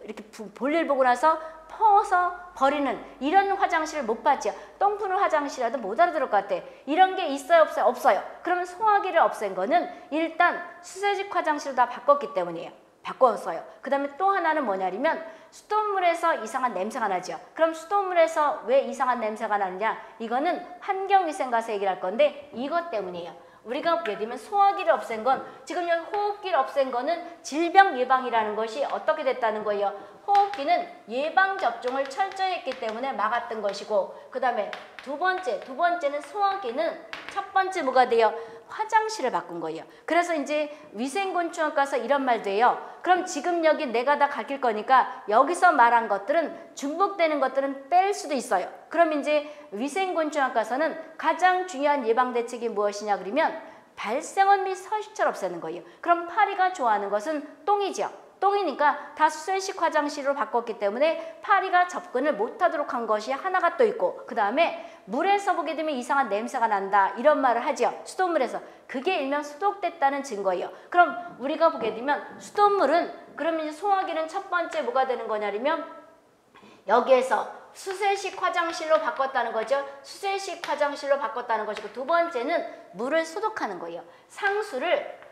볼일 보고 나서 퍼서 버리는 이런 화장실을 못 봤죠. 똥 푸는 화장실이라도 못 알아들을 것 같아. 이런 게 있어요, 없어요? 없어요. 그러면 소화기를 없앤 거는 일단 수세식 화장실을 다 바꿨기 때문이에요. 바꿨어요. 그 다음에 또 하나는 뭐냐면 수돗물에서 이상한 냄새가 나죠. 그럼 수돗물에서 왜 이상한 냄새가 나느냐? 이거는 환경위생가서 얘기를 할 건데 이것 때문이에요. 우리가 보게 되면 소화기를 없앤 건 지금 여기 호흡기를 없앤 거는 질병 예방이라는 것이 어떻게 됐다는 거예요. 호흡기는 예방접종을 철저히 했기 때문에 막았던 것이고 그 다음에 두 번째는 소화기는 첫 번째 뭐가 돼요? 화장실을 바꾼 거예요. 그래서 이제 위생곤충학 가서 이런 말도 해요. 그럼 지금 여기 내가 다 가릴 거니까 여기서 말한 것들은 중복되는 것들은 뺄 수도 있어요. 그럼 이제 위생곤충학 가서는 가장 중요한 예방대책이 무엇이냐 그러면 발생원 및 서식처를 없애는 거예요. 그럼 파리가 좋아하는 것은 똥이죠. 똥이니까 다 수세식 화장실로 바꿨기 때문에 파리가 접근을 못하도록 한 것이 하나가 또 있고 그 다음에 물에서 보게 되면 이상한 냄새가 난다 이런 말을 하죠. 수돗물에서. 그게 일명 소독됐다는 증거예요. 그럼 우리가 보게 되면 수돗물은 그러면 이제 소화기는 첫 번째 뭐가 되는 거냐면 여기에서 수세식 화장실로 바꿨다는 거죠. 수세식 화장실로 바꿨다는 것이고 두 번째는 물을 소독하는 거예요. 상수를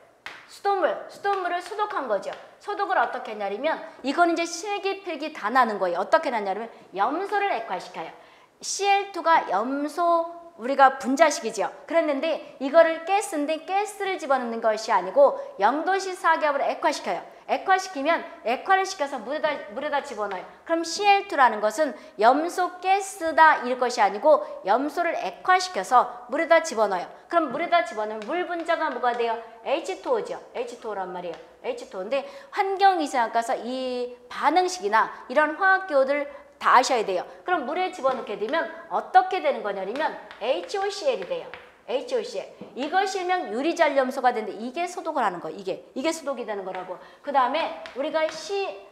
수돗물을 소독한 거죠. 소독을 어떻게 했냐면 이건 이제 실기필기 다 나는 거예요. 어떻게 났냐면 염소를 액화시켜요. Cl2가 염소 우리가 분자식이죠. 그랬는데 이거를 가스인데 가스를 집어넣는 것이 아니고 0도씨 사기압으로 액화시켜요. 액화시키면 액화를 시켜서 물에다 집어넣어요. 그럼 Cl2라는 것은 염소 가스다 이럴 것이 아니고 염소를 액화시켜서 물에다 집어넣어요. 그럼 물에다 집어넣으면 물 분자가 뭐가 돼요? H2O죠. H2O란 말이에요. H2O인데 환경위생학과서 이 반응식이나 이런 화학기호들 다 아셔야 돼요. 그럼 물에 집어넣게 되면 어떻게 되는 거냐면 HOCl이 돼요. HOCl. 이것이 일명 유리잔염소가 되는데 이게 소독을 하는 거예요. 이게 소독이 되는 거라고. 그 다음에 우리가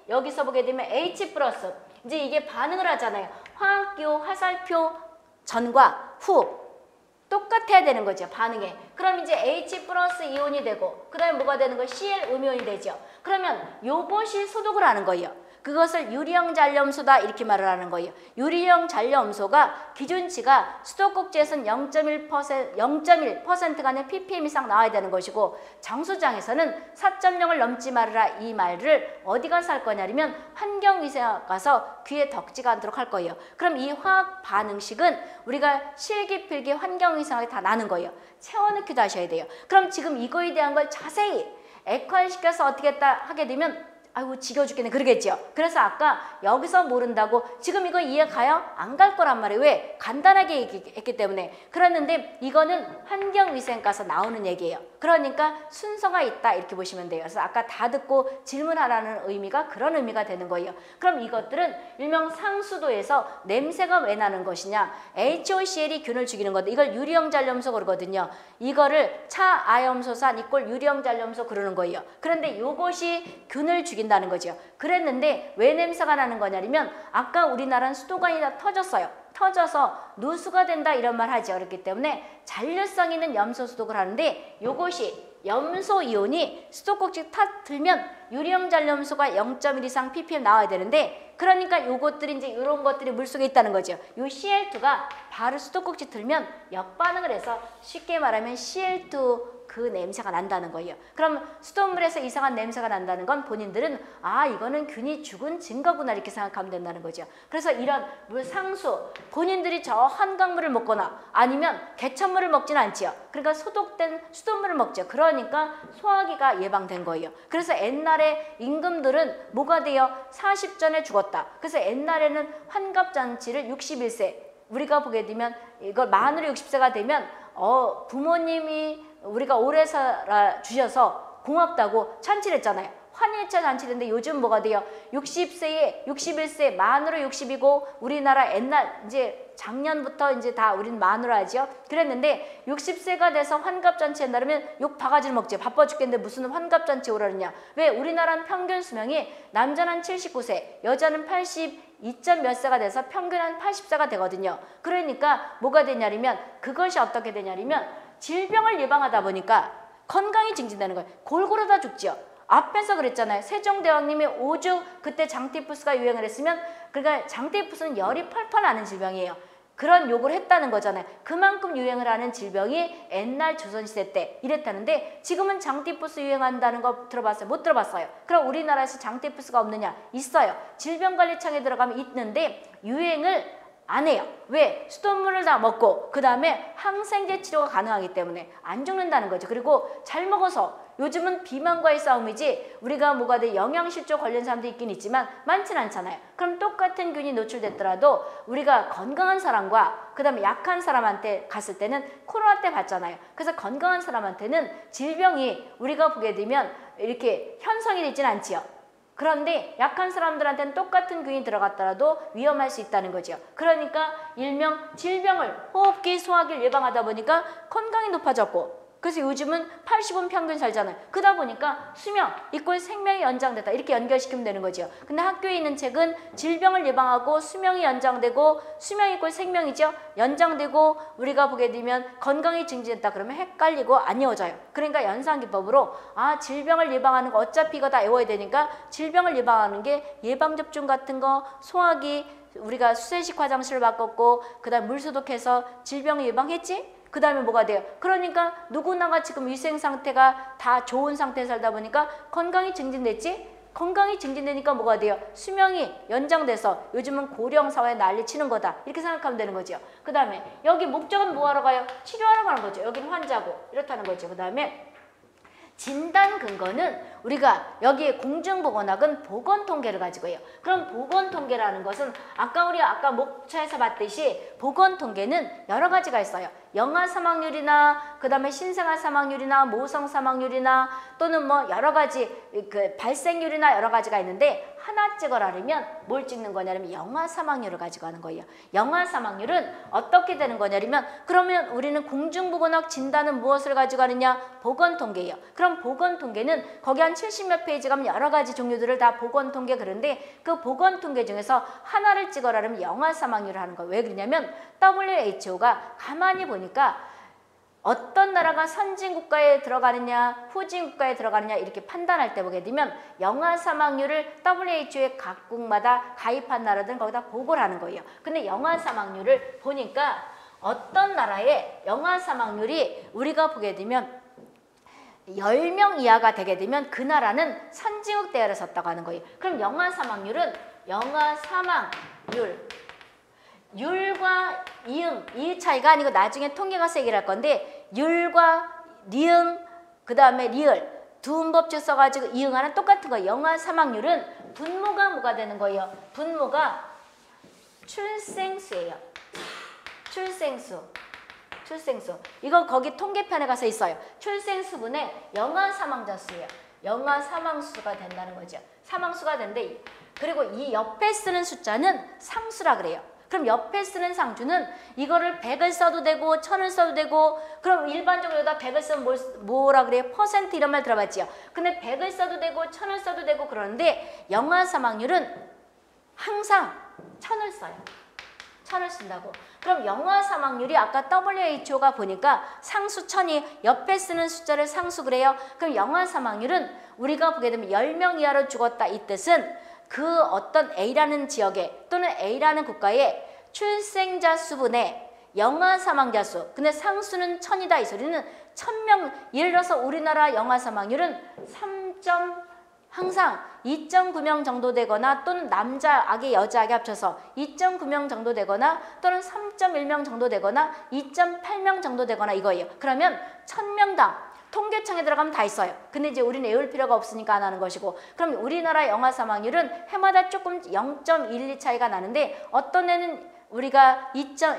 여기서 보게 되면 H+. 이제 이게 반응을 하잖아요. 화학기호, 화살표 전과 후. 똑같아야 되는 거죠. 반응에. 그럼 이제 H+ 이온이 되고 그 다음에 뭐가 되는 거예요? Cl 음이온이 되죠. 그러면 요것이 소독을 하는 거예요. 그것을 유리형 잔염소다 이렇게 말을 하는 거예요. 유리형 잔염소가 기준치가 수도꼭지에서는 0.1%가 아닌 ppm 이상 나와야 되는 것이고 정수장에서는 4.0을 넘지 말아라 이 말을 어디 가서 할 거냐면 환경위생학 가서 귀에 덕지가 않도록 할 거예요. 그럼 이 화학 반응식은 우리가 실기필기 환경위생학이 다 나는 거예요. 채워넣기도 하셔야 돼요. 그럼 지금 이거에 대한 걸 자세히 액화시켜서 어떻게 하게 되면 아이고 지겨워 죽겠네 그러겠죠. 그래서 아까 여기서 모른다고 지금 이거 이해 가요? 안 갈 거란 말이에요. 왜? 간단하게 얘기했기 때문에. 그랬는데 이거는 환경위생과서 나오는 얘기예요. 그러니까 순서가 있다 이렇게 보시면 돼요. 그래서 아까 다 듣고 질문하라는 의미가 그런 의미가 되는 거예요. 그럼 이것들은 일명 상수도에서 냄새가 왜 나는 것이냐. HOCl이 균을 죽이는 건데 이걸 유리형 잔염소 그러거든요. 이거를 차아염소산 이꼴 유리형 잔염소 그러는 거예요. 그런데 이것이 균을 죽인다는 거죠. 그랬는데 왜 냄새가 나는 거냐면 아까 우리나라는 수도관이 다 터져서 누수가 된다 이런 말 하죠. 그렇기 때문에 잔류성 있는 염소 소독을 하는데 요것이 염소 이온이 수도꼭지 터뜨리면 유리형 잔염소가 0.1 이상 ppm 나와야 되는데 그러니까 요것들이 이제 이런 것들이 물속에 있다는 거죠. 요 Cl2가 바로 수도꼭지 틀면 역반응을 해서 쉽게 말하면 Cl2 그 냄새가 난다는 거예요. 그럼 수돗물에서 이상한 냄새가 난다는 건 본인들은 아 이거는 균이 죽은 증거구나 이렇게 생각하면 된다는 거죠. 그래서 이런 물 상수 본인들이 저 한강물을 먹거나 아니면 개천물을 먹지는 않지요. 그러니까 소독된 수돗물을 먹죠. 그러니까 소화기가 예방된 거예요. 그래서 옛날에 임금들은 뭐가 돼요? 40전에 죽었다. 그래서 옛날에는 환갑잔치를 61세 우리가 보게 되면 이걸 만으로 60세가 되면 부모님이 우리가 오래 살아 주셔서 고맙다고 잔치를 했잖아요. 환일차 잔치인데 요즘 뭐가 돼요? 60세에 61세 만으로 60이고 우리나라 옛날 이제 작년부터 이제 다 우리는 만으로 하죠. 그랬는데 60세가 돼서 환갑잔치 한다면 욕 바가지를 먹죠. 바빠 죽겠는데 무슨 환갑잔치 오라느냐. 왜? 우리나라는 평균 수명이 남자는 79세, 여자는 82 2점 몇 세가 돼서 평균 한 80세가 되거든요. 그러니까 뭐가 되냐면 그것이 어떻게 되냐면 질병을 예방하다 보니까 건강이 증진되는 거예요. 골고루 다 죽죠. 앞에서 그랬잖아요. 세종대왕님이 오죽 그때 장티푸스가 유행을 했으면, 그러니까 장티푸스는 열이 펄펄 나는 질병이에요. 그런 욕을 했다는 거잖아요. 그만큼 유행을 하는 질병이 옛날 조선시대 때 이랬다는데, 지금은 장티푸스 유행한다는 거 들어봤어요? 못 들어봤어요. 그럼 우리나라에서 장티푸스가 없느냐? 있어요. 질병관리청에 들어가면 있는데 유행을 안 해요. 왜? 수돗물을 다 먹고 그 다음에 항생제 치료가 가능하기 때문에 안 죽는다는 거죠. 그리고 잘 먹어서, 요즘은 비만과의 싸움이지 우리가 뭐가 돼 영양실조 걸린 사람도 있긴 있지만 많지는 않잖아요. 그럼 똑같은 균이 노출됐더라도 우리가 건강한 사람과 그 다음에 약한 사람한테 갔을 때는 코로나 때 봤잖아요. 그래서 건강한 사람한테는 질병이 우리가 보게 되면 이렇게 현성이 되지는 않지요. 그런데 약한 사람들한테는 똑같은 균이 들어갔더라도 위험할 수 있다는 거죠. 그러니까 일명 질병을, 호흡기, 소화기를 예방하다 보니까 건강이 높아졌고, 그래서 요즘은 80은 평균 살잖아요. 그러다 보니까 수명 이꼴 생명이 연장됐다, 이렇게 연결시키면 되는 거죠. 근데 학교에 있는 책은 질병을 예방하고 수명이 연장되고, 수명 이꼴 생명이죠. 연장되고 우리가 보게 되면 건강이 증진했다 그러면 헷갈리고 안 외워져요. 그러니까 연상기법으로 질병을 예방하는 거 어차피 이거 다 외워야 되니까 질병을 예방하는 게 예방접종 같은 거, 소화기, 우리가 수세식 화장실을 바꿨고 그 다음 물 소독해서 질병을 예방했지? 그 다음에 뭐가 돼요? 그러니까 누구나가 지금 위생 상태가 다 좋은 상태에 살다 보니까 건강이 증진됐지? 건강이 증진되니까 뭐가 돼요? 수명이 연장돼서 요즘은 고령 사회에 난리치는 거다, 이렇게 생각하면 되는 거죠. 그 다음에 여기 목적은 뭐하러 가요? 치료하러 가는 거죠. 여기는 환자고 이렇다는 거죠. 그 다음에 진단 근거는 우리가 여기에 공중보건학은 보건통계를 가지고 해요. 그럼 보건통계라는 것은 아까 목차에서 봤듯이 보건통계는 여러 가지가 있어요. 영아 사망률이나 그 다음에 신생아 사망률이나 모성 사망률이나 또는 뭐 여러 가지 그 발생률이나 여러 가지가 있는데, 하나 찍어라면 뭘 찍는 거냐면 영아 사망률을 가지고 하는 거예요. 영아 사망률은 어떻게 되는 거냐면, 그러면 우리는 공중보건학 진단은 무엇을 가지고 하느냐? 보건통계예요. 그럼 보건통계는 거기 한 70몇 페이지 가면 여러 가지 종류들을 다 보건통계 그런데, 그 보건통계 중에서 하나를 찍어라면 영아 사망률을 하는 거예요. 왜 그러냐면 WHO가 가만히 보니까 어떤 나라가 선진국가에 들어가느냐 후진국가에 들어가느냐 이렇게 판단할 때 보게 되면 영아 사망률을 WHO의 각국마다 가입한 나라들은 거기다 보고를 하는 거예요. 근데 영아 사망률을 보니까 어떤 나라의 영아 사망률이 우리가 보게 되면 10명 이하가 되게 되면 그 나라는 선진국 대열에 섰다고 하는 거예요. 그럼 영아 사망률은 영아 사망률, 율과 이응, 이 차이가 아니고 나중에 통계가서 얘기를 할 건데, 율과 니응, 그 다음에 리을 두 음법주 써가지고 이응하는 똑같은 거예요. 영아 사망률은 분모가 뭐가 되는 거예요? 분모가 출생수예요. 출생수. 이거 거기 통계편에 가서 있어요. 출생수분의 영아 사망자 수예요. 영아 사망수가 된다는 거죠. 사망수가 된대. 그리고 이 옆에 쓰는 숫자는 상수라 그래요. 그럼 옆에 쓰는 상주는 이거를 100을 써도 되고 1000을 써도 되고, 그럼 일반적으로 여기다 100을 쓰면 뭐라 그래요? 퍼센트 이런 말 들어봤지요. 근데 100을 써도 되고 1000을 써도 되고 그러는데 영아 사망률은 항상 1000을 써요. 1000을 쓴다고. 그럼 영아 사망률이 아까 WHO가 보니까 상수 1000이 옆에 쓰는 숫자를 상수 그래요. 그럼 영아 사망률은 우리가 보게 되면 10명 이하로 죽었다, 이 뜻은 그 어떤 A라는 지역에 또는 A라는 국가에 출생자 수분의 영아 사망자 수, 근데 상수는 1000이다, 이 소리는 1000명, 예를 들어서 우리나라 영아 사망률은 항상 2.9명 정도 되거나, 또는 남자 아기 여자 아기 합쳐서 2.9명 정도 되거나, 또는 3.1명 정도 되거나 2.8명 정도 되거나 이거예요. 그러면 1000명당 통계청에 들어가면 다 있어요. 근데 이제 우리는 외울 필요가 없으니까 안 하는 것이고, 그럼 우리나라 영아 사망률은 해마다 조금 0.12 차이가 나는데, 어떤 애는 우리가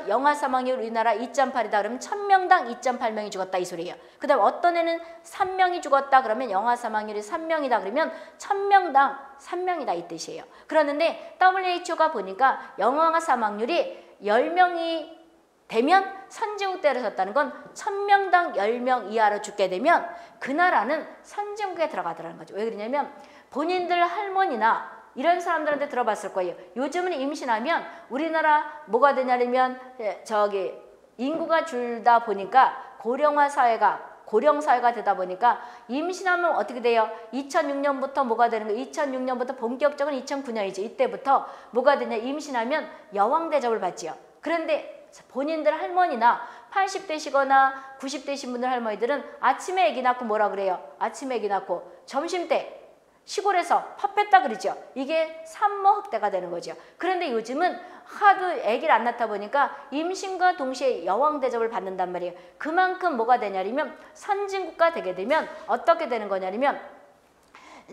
영아 사망률 우리나라 2.8이다 그러면 1000명당 2.8명이 죽었다, 이 소리예요. 그 다음 어떤 애는 3명이 죽었다 그러면 영아 사망률이 3명이다 그러면 1000명당 3명이다, 이 뜻이에요. 그러는데 WHO가 보니까 영아 사망률이 10명이 되면 선진국 대열에 섰다는 건 1000명당 10명 이하로 죽게 되면 그 나라는 선진국에 들어가더라는 거죠. 왜 그러냐면 본인들 할머니나 이런 사람들한테 들어봤을 거예요. 요즘은 임신하면 우리나라 뭐가 되냐면 저기 인구가 줄다 보니까 고령 사회가 되다 보니까 임신하면 어떻게 돼요? 2006년부터 뭐가 되는 거예요? 2006년부터 본격적인 2009년이죠. 이때부터 뭐가 되냐? 임신하면 여왕 대접을 받지요. 그런데 본인들 할머니나 80대시거나 90대신 분들 할머니들은 아침에 아기 낳고 뭐라 그래요? 아침에 아기 낳고 점심때 시골에서 밥 뺐다 그러죠. 이게 산모 학대가 되는 거죠. 그런데 요즘은 하도 아기를 안 낳다 보니까 임신과 동시에 여왕 대접을 받는단 말이에요. 그만큼 뭐가 되냐면 선진국가 되게 되면 어떻게 되는 거냐면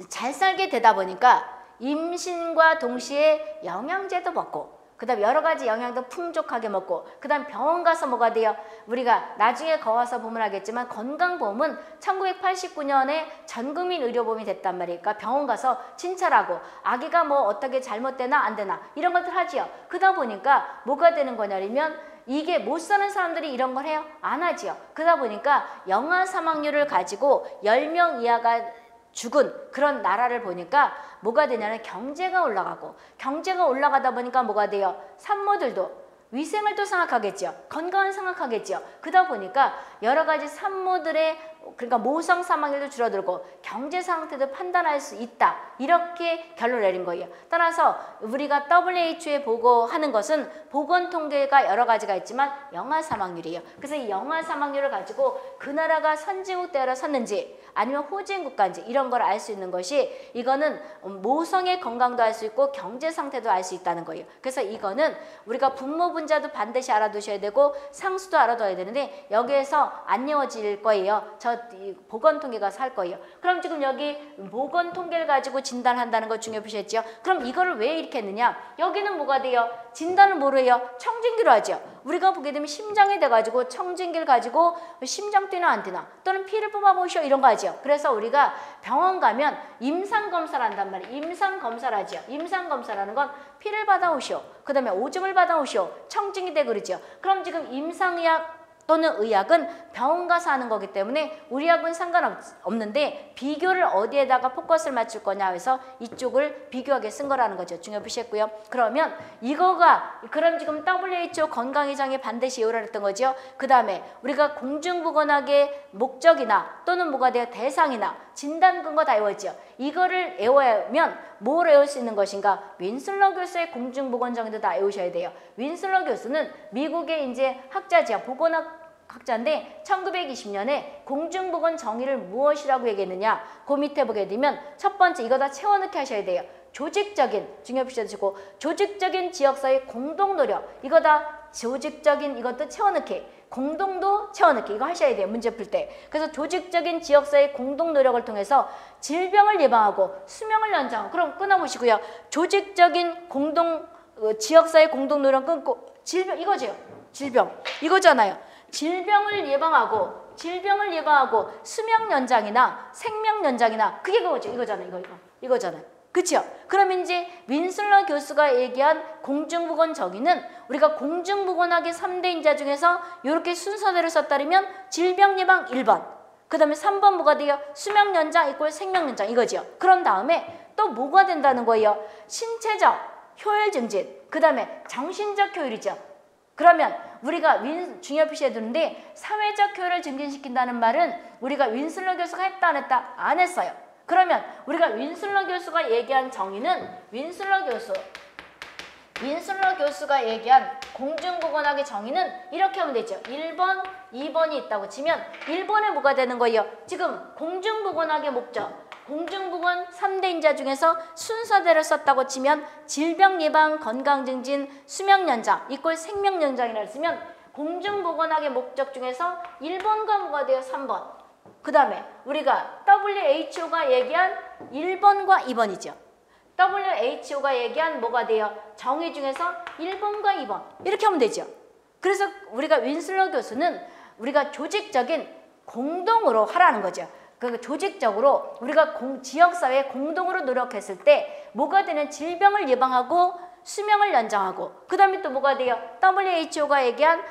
잘 살게 되다 보니까 임신과 동시에 영양제도 먹고 그 다음 여러 가지 영양도 풍족하게 먹고 그 다음 병원 가서 뭐가 돼요? 우리가 나중에 거와서 보면 알겠지만 건강보험은 1989년에 전국민 의료보험이 됐단 말이에요. 그러니까 병원 가서 진찰하고 아기가 뭐 어떻게 잘못되나 안 되나 이런 것들 하지요. 그러다 보니까 뭐가 되는 거냐면 이게 못 사는 사람들이 이런 걸 해요? 안 하지요. 그러다 보니까 영아 사망률을 가지고 10명 이하가 죽은 그런 나라를 보니까 뭐가 되냐면 경제가 올라가다 보니까 뭐가 돼요? 산모들도 위생을 또 생각하겠죠. 건강을 생각하겠죠. 그러다 보니까 여러 가지 산모들의 그러니까 모성 사망률도 줄어들고 경제 상태도 판단할 수 있다. 이렇게 결론을 내린 거예요. 따라서 우리가 WHO에 보고하는 것은 보건 통계가 여러 가지가 있지만 영아 사망률이에요. 그래서 이 영아 사망률을 가지고 그 나라가 선진국 대우를 섰는지 아니면 후진국가인지 이런 걸 알 수 있는 것이 이거는 모성의 건강도 알 수 있고 경제 상태도 알 수 있다는 거예요. 그래서 이거는 우리가 분모 분자도 반드시 알아두셔야 되고 상수도 알아둬야 되는데 여기에서 안 외워질 거예요. 저 보건 통계 가서 할 거예요. 그럼 지금 여기 보건 통계를 가지고 진단한다는 거 중요해 보셨죠? 그럼 이거를 왜 이렇게 했느냐? 여기는 뭐가 돼요? 진단을 뭐로 해요? 청진기로 하죠. 우리가 보게 되면 심장이 돼가지고 청진기를 가지고 심장 뛰나 안 뛰나 또는 피를 뽑아보시오 이런 거 하죠. 그래서 우리가 병원 가면 임상검사를 한단 말이에요. 임상검사를 하죠. 임상검사라는 건 피를 받아오시오. 그 다음에 오줌을 받아오시오. 청진기 돼 그러죠. 그럼 지금 임상의학 또는 의학은 병원 가서 하는 거기 때문에 우리 학은 상관없는데 비교를 어디에다가 포커스를 맞출 거냐 해서 이쪽을 비교하게 쓴 거라는 거죠. 중요 보셨고요. 그러면 이거가 그럼 지금 WHO 건강위장에 반드시 외우라 했던 거죠. 그 다음에 우리가 공중보건학의 목적이나 또는 뭐가 돼요? 대상이나 진단 근거 다 외웠죠. 이거를 외우면 뭘 외울 수 있는 것인가? 윈슬러 교수의 공중보건 정의도 다 외우셔야 돼요. 윈슬러 교수는 미국의 이제 학자지요. 보건학 학자인데 1920년에 공중보건 정의를 무엇이라고 얘기했느냐? 그 밑에 보게 되면 첫 번째 이거 다 채워넣기 하셔야 돼요. 조직적인 중요시하시고 조직적인 지역사회 공동노력 이거 다 조직적인 이것도 채워넣기 공동도 채워넣기 이거 하셔야 돼요. 문제 풀 때. 그래서 조직적인 지역사회 공동노력을 통해서 질병을 예방하고 수명을 연장하고 그럼 끊어보시고요. 조직적인 지역사회 공동노력 끊고 질병 이거죠. 질병 이거잖아요. 질병을 예방하고 수명 연장이나 생명 연장이나 그게 그거죠. 이거잖아요. 그렇죠? 그럼 이제 윈슬러 교수가 얘기한 공중보건 정의는 우리가 공중보건학의 3대 인자 중에서 이렇게 순서대로 썼다면 질병 예방 1번 그 다음에 3번 뭐가 돼요? 수명 연장 이꼴 생명 연장 이거죠. 그런 다음에 또 뭐가 된다는 거예요? 신체적 효율 증진 그 다음에 정신적 효율이죠. 그러면 우리가 중요 표시해 두는데 사회적 효율을 증진시킨다는 말은 우리가 윈슬러 교수가 했다 안 했다? 안 했어요. 그러면 우리가 윈슬러 교수가 얘기한 정의는 윈슬러 교수가 얘기한 공중보건학의 정의는 이렇게 하면 되죠. 1번, 2번이 있다고 치면 1번에 뭐가 되는 거예요? 지금 공중보건학의 목적 공중보건 3대 인자 중에서 순서대로 썼다고 치면 질병 예방, 건강 증진, 수명 연장 이꼴 생명 연장이라고 쓰면 공중보건학의 목적 중에서 1번과 뭐가 돼요? 3번. 그 다음에 우리가 WHO가 얘기한 1번과 2번이죠. WHO가 얘기한 뭐가 돼요? 정의 중에서 1번과 2번 이렇게 하면 되죠. 그래서 우리가 윈슬러 교수는 우리가 조직적인 공동으로 하라는 거죠. 그 조직적으로 우리가 지역사회에 공동으로 노력했을 때 뭐가 되는 질병을 예방하고 수명을 연장하고 그 다음에 또 뭐가 돼요? WHO가 얘기한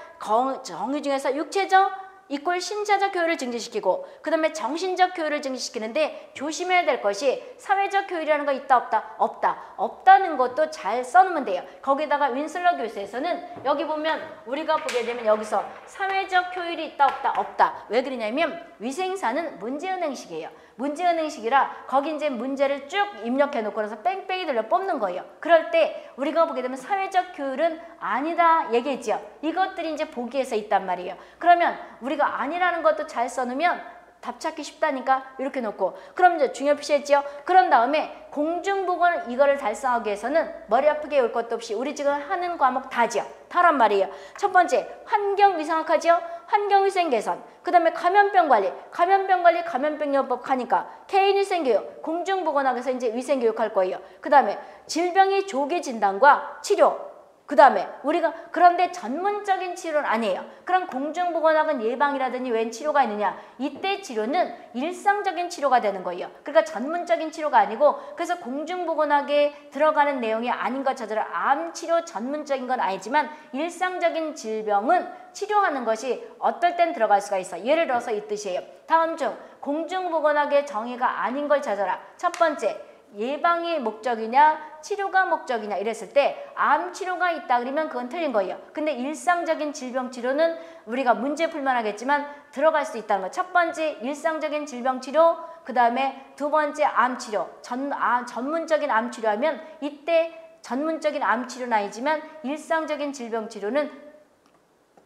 정의 중에서 육체적 이꼴 신체적 효율을 증진시키고 그 다음에 정신적 효율을 증진시키는데 조심해야 될 것이 사회적 효율이라는 거 있다 없다? 없다. 없다는 것도 잘 써놓으면 돼요. 거기다가 윈슬러 교수에서는 여기 보면 우리가 보게 되면 여기서 사회적 효율이 있다 없다? 없다. 왜 그러냐면 위생사는 문제은행식이에요. 문제은행식이라 거기 이제 문제를 쭉 입력해 놓고 나서 뺑뺑이 돌려 뽑는 거예요. 그럴 때 우리가 보게 되면 사회적 효율은 아니다 얘기했죠. 이것들이 이제 보기에서 있단 말이에요. 그러면 우리가 아니라는 것도 잘 써놓으면 답 찾기 쉽다니까 이렇게 놓고 그럼 이제 중요 표시했죠. 그런 다음에 공중보건 이거를 달성하기 위해서는 머리 아프게 올 것도 없이 우리 지금 하는 과목 다죠. 다란 말이에요. 첫 번째 환경위생학하죠. 환경위생 개선, 그 다음에 감염병 관리, 감염병요법 가니까 개인위생교육, 공중보건학에서 이제 위생교육 할 거예요. 그 다음에 질병의 조기 진단과 치료, 그 다음에 우리가 그런데 전문적인 치료는 아니에요. 그럼 공중보건학은 예방이라든지 웬 치료가 있느냐? 이때 치료는 일상적인 치료가 되는 거예요. 그러니까 전문적인 치료가 아니고 그래서 공중보건학에 들어가는 내용이 아닌 것 자체로 암치료 전문적인 건 아니지만 일상적인 질병은 치료하는 것이 어떨 땐 들어갈 수가 있어. 예를 들어서 이 뜻이에요. 다음 중 공중보건학의 정의가 아닌 걸 찾아라. 첫 번째 예방이 목적이냐 치료가 목적이냐 이랬을 때 암 치료가 있다 그러면 그건 틀린 거예요. 근데 일상적인 질병 치료는 우리가 문제 풀만 하겠지만 들어갈 수 있다는 거. 첫 번째 일상적인 질병 치료, 그 다음에 두 번째 암 치료, 전문적인 암 치료하면 이때 전문적인 암 치료는 아니지만 일상적인 질병 치료는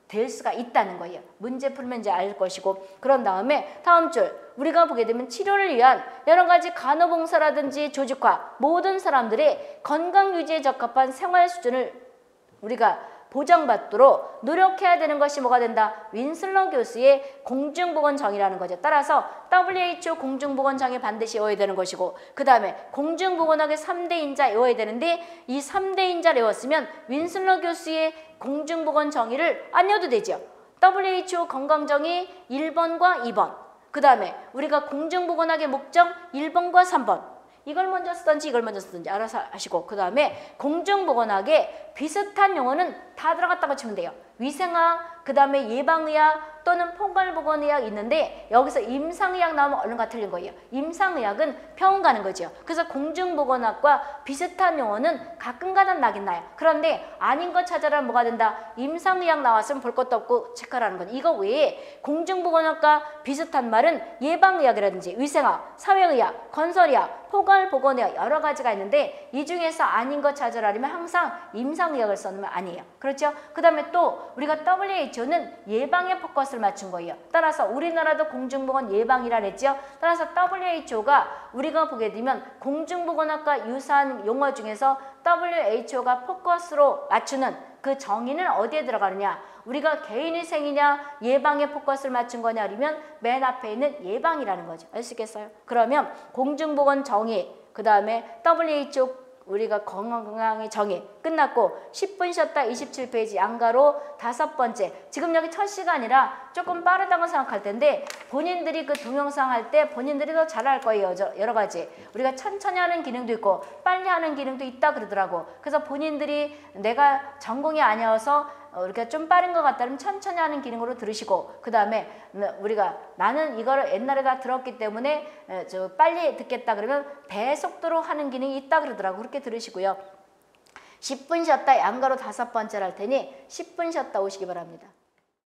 될 수가 있다는 거예요. 문제 풀면 이제 알 것이고 그런 다음에 다음 줄 우리가 보게 되면 치료를 위한 여러 가지 간호봉사라든지 조직화 모든 사람들의 건강 유지에 적합한 생활 수준을 우리가 보장받도록 노력해야 되는 것이 뭐가 된다? 윈슬러 교수의 공중보건정의라는 거죠. 따라서 WHO 공중보건정의 반드시 외워야 되는 것이고 그 다음에 공중보건학의 3대 인자 외워야 되는데 이 3대 인자를 외웠으면 윈슬러 교수의 공중보건정의를 안 외워도 되죠. WHO 건강정의 1번과 2번 그 다음에 우리가 공중보건학의 목적 1번과 3번 이걸 먼저 쓰든지 이걸 먼저 쓰든지 알아서 하시고 그 다음에 공중보건학에 비슷한 용어는 다 들어갔다고 치면 돼요. 위생학, 그 다음에 예방의학 또는 포괄보건의학 있는데 여기서 임상의학 나오면 얼른가 틀린 거예요. 임상의학은 병원 가는 거죠. 그래서 공중보건학과 비슷한 용어는 가끔가다 나긴 나요. 그런데 아닌 거 찾아라 뭐가 된다? 임상의학 나왔으면 볼 것도 없고 체크하라는 건 이거 외에 공중보건학과 비슷한 말은 예방의학이라든지 위생학, 사회의학, 건설의학, 포괄보건의학 여러 가지가 있는데 이 중에서 아닌 거 찾아라면 항상 임상의학을 써놓으면 아니에요. 그렇죠? 그 다음에 또 우리가 WHO는 예방에 포커스를 맞춘 거예요. 따라서 우리나라도 공중보건 예방이라 그랬죠. 따라서 WHO가 우리가 보게 되면 공중보건학과 유사한 용어 중에서 WHO가 포커스로 맞추는 그 정의는 어디에 들어가느냐? 우리가 개인위생이냐 예방에 포커스를 맞춘 거냐 아니면 맨 앞에 있는 예방이라는 거죠. 알 수 있겠어요? 그러면 공중보건 정의 그 다음에 WHO 우리가 건강의 정의 끝났고 10분 쉬었다 27페이지 양가로 5번째 지금 여기 첫 시간이라 조금 빠르다고 생각할 텐데 본인들이 그 동영상 할 때 본인들이 더 잘할 거예요. 여러 가지 우리가 천천히 하는 기능도 있고 빨리 하는 기능도 있다 그러더라고. 그래서 본인들이 내가 전공이 아니어서 이렇게 좀 빠른 것 같다면 천천히 하는 기능으로 들으시고 그 다음에 우리가 나는 이거를 옛날에 다 들었기 때문에 빨리 듣겠다 그러면 배속도로 하는 기능이 있다 그러더라고. 그렇게 들으시고요. 10분 쉬었다 양가로 5번째를 할 테니 10분 쉬었다 오시기 바랍니다.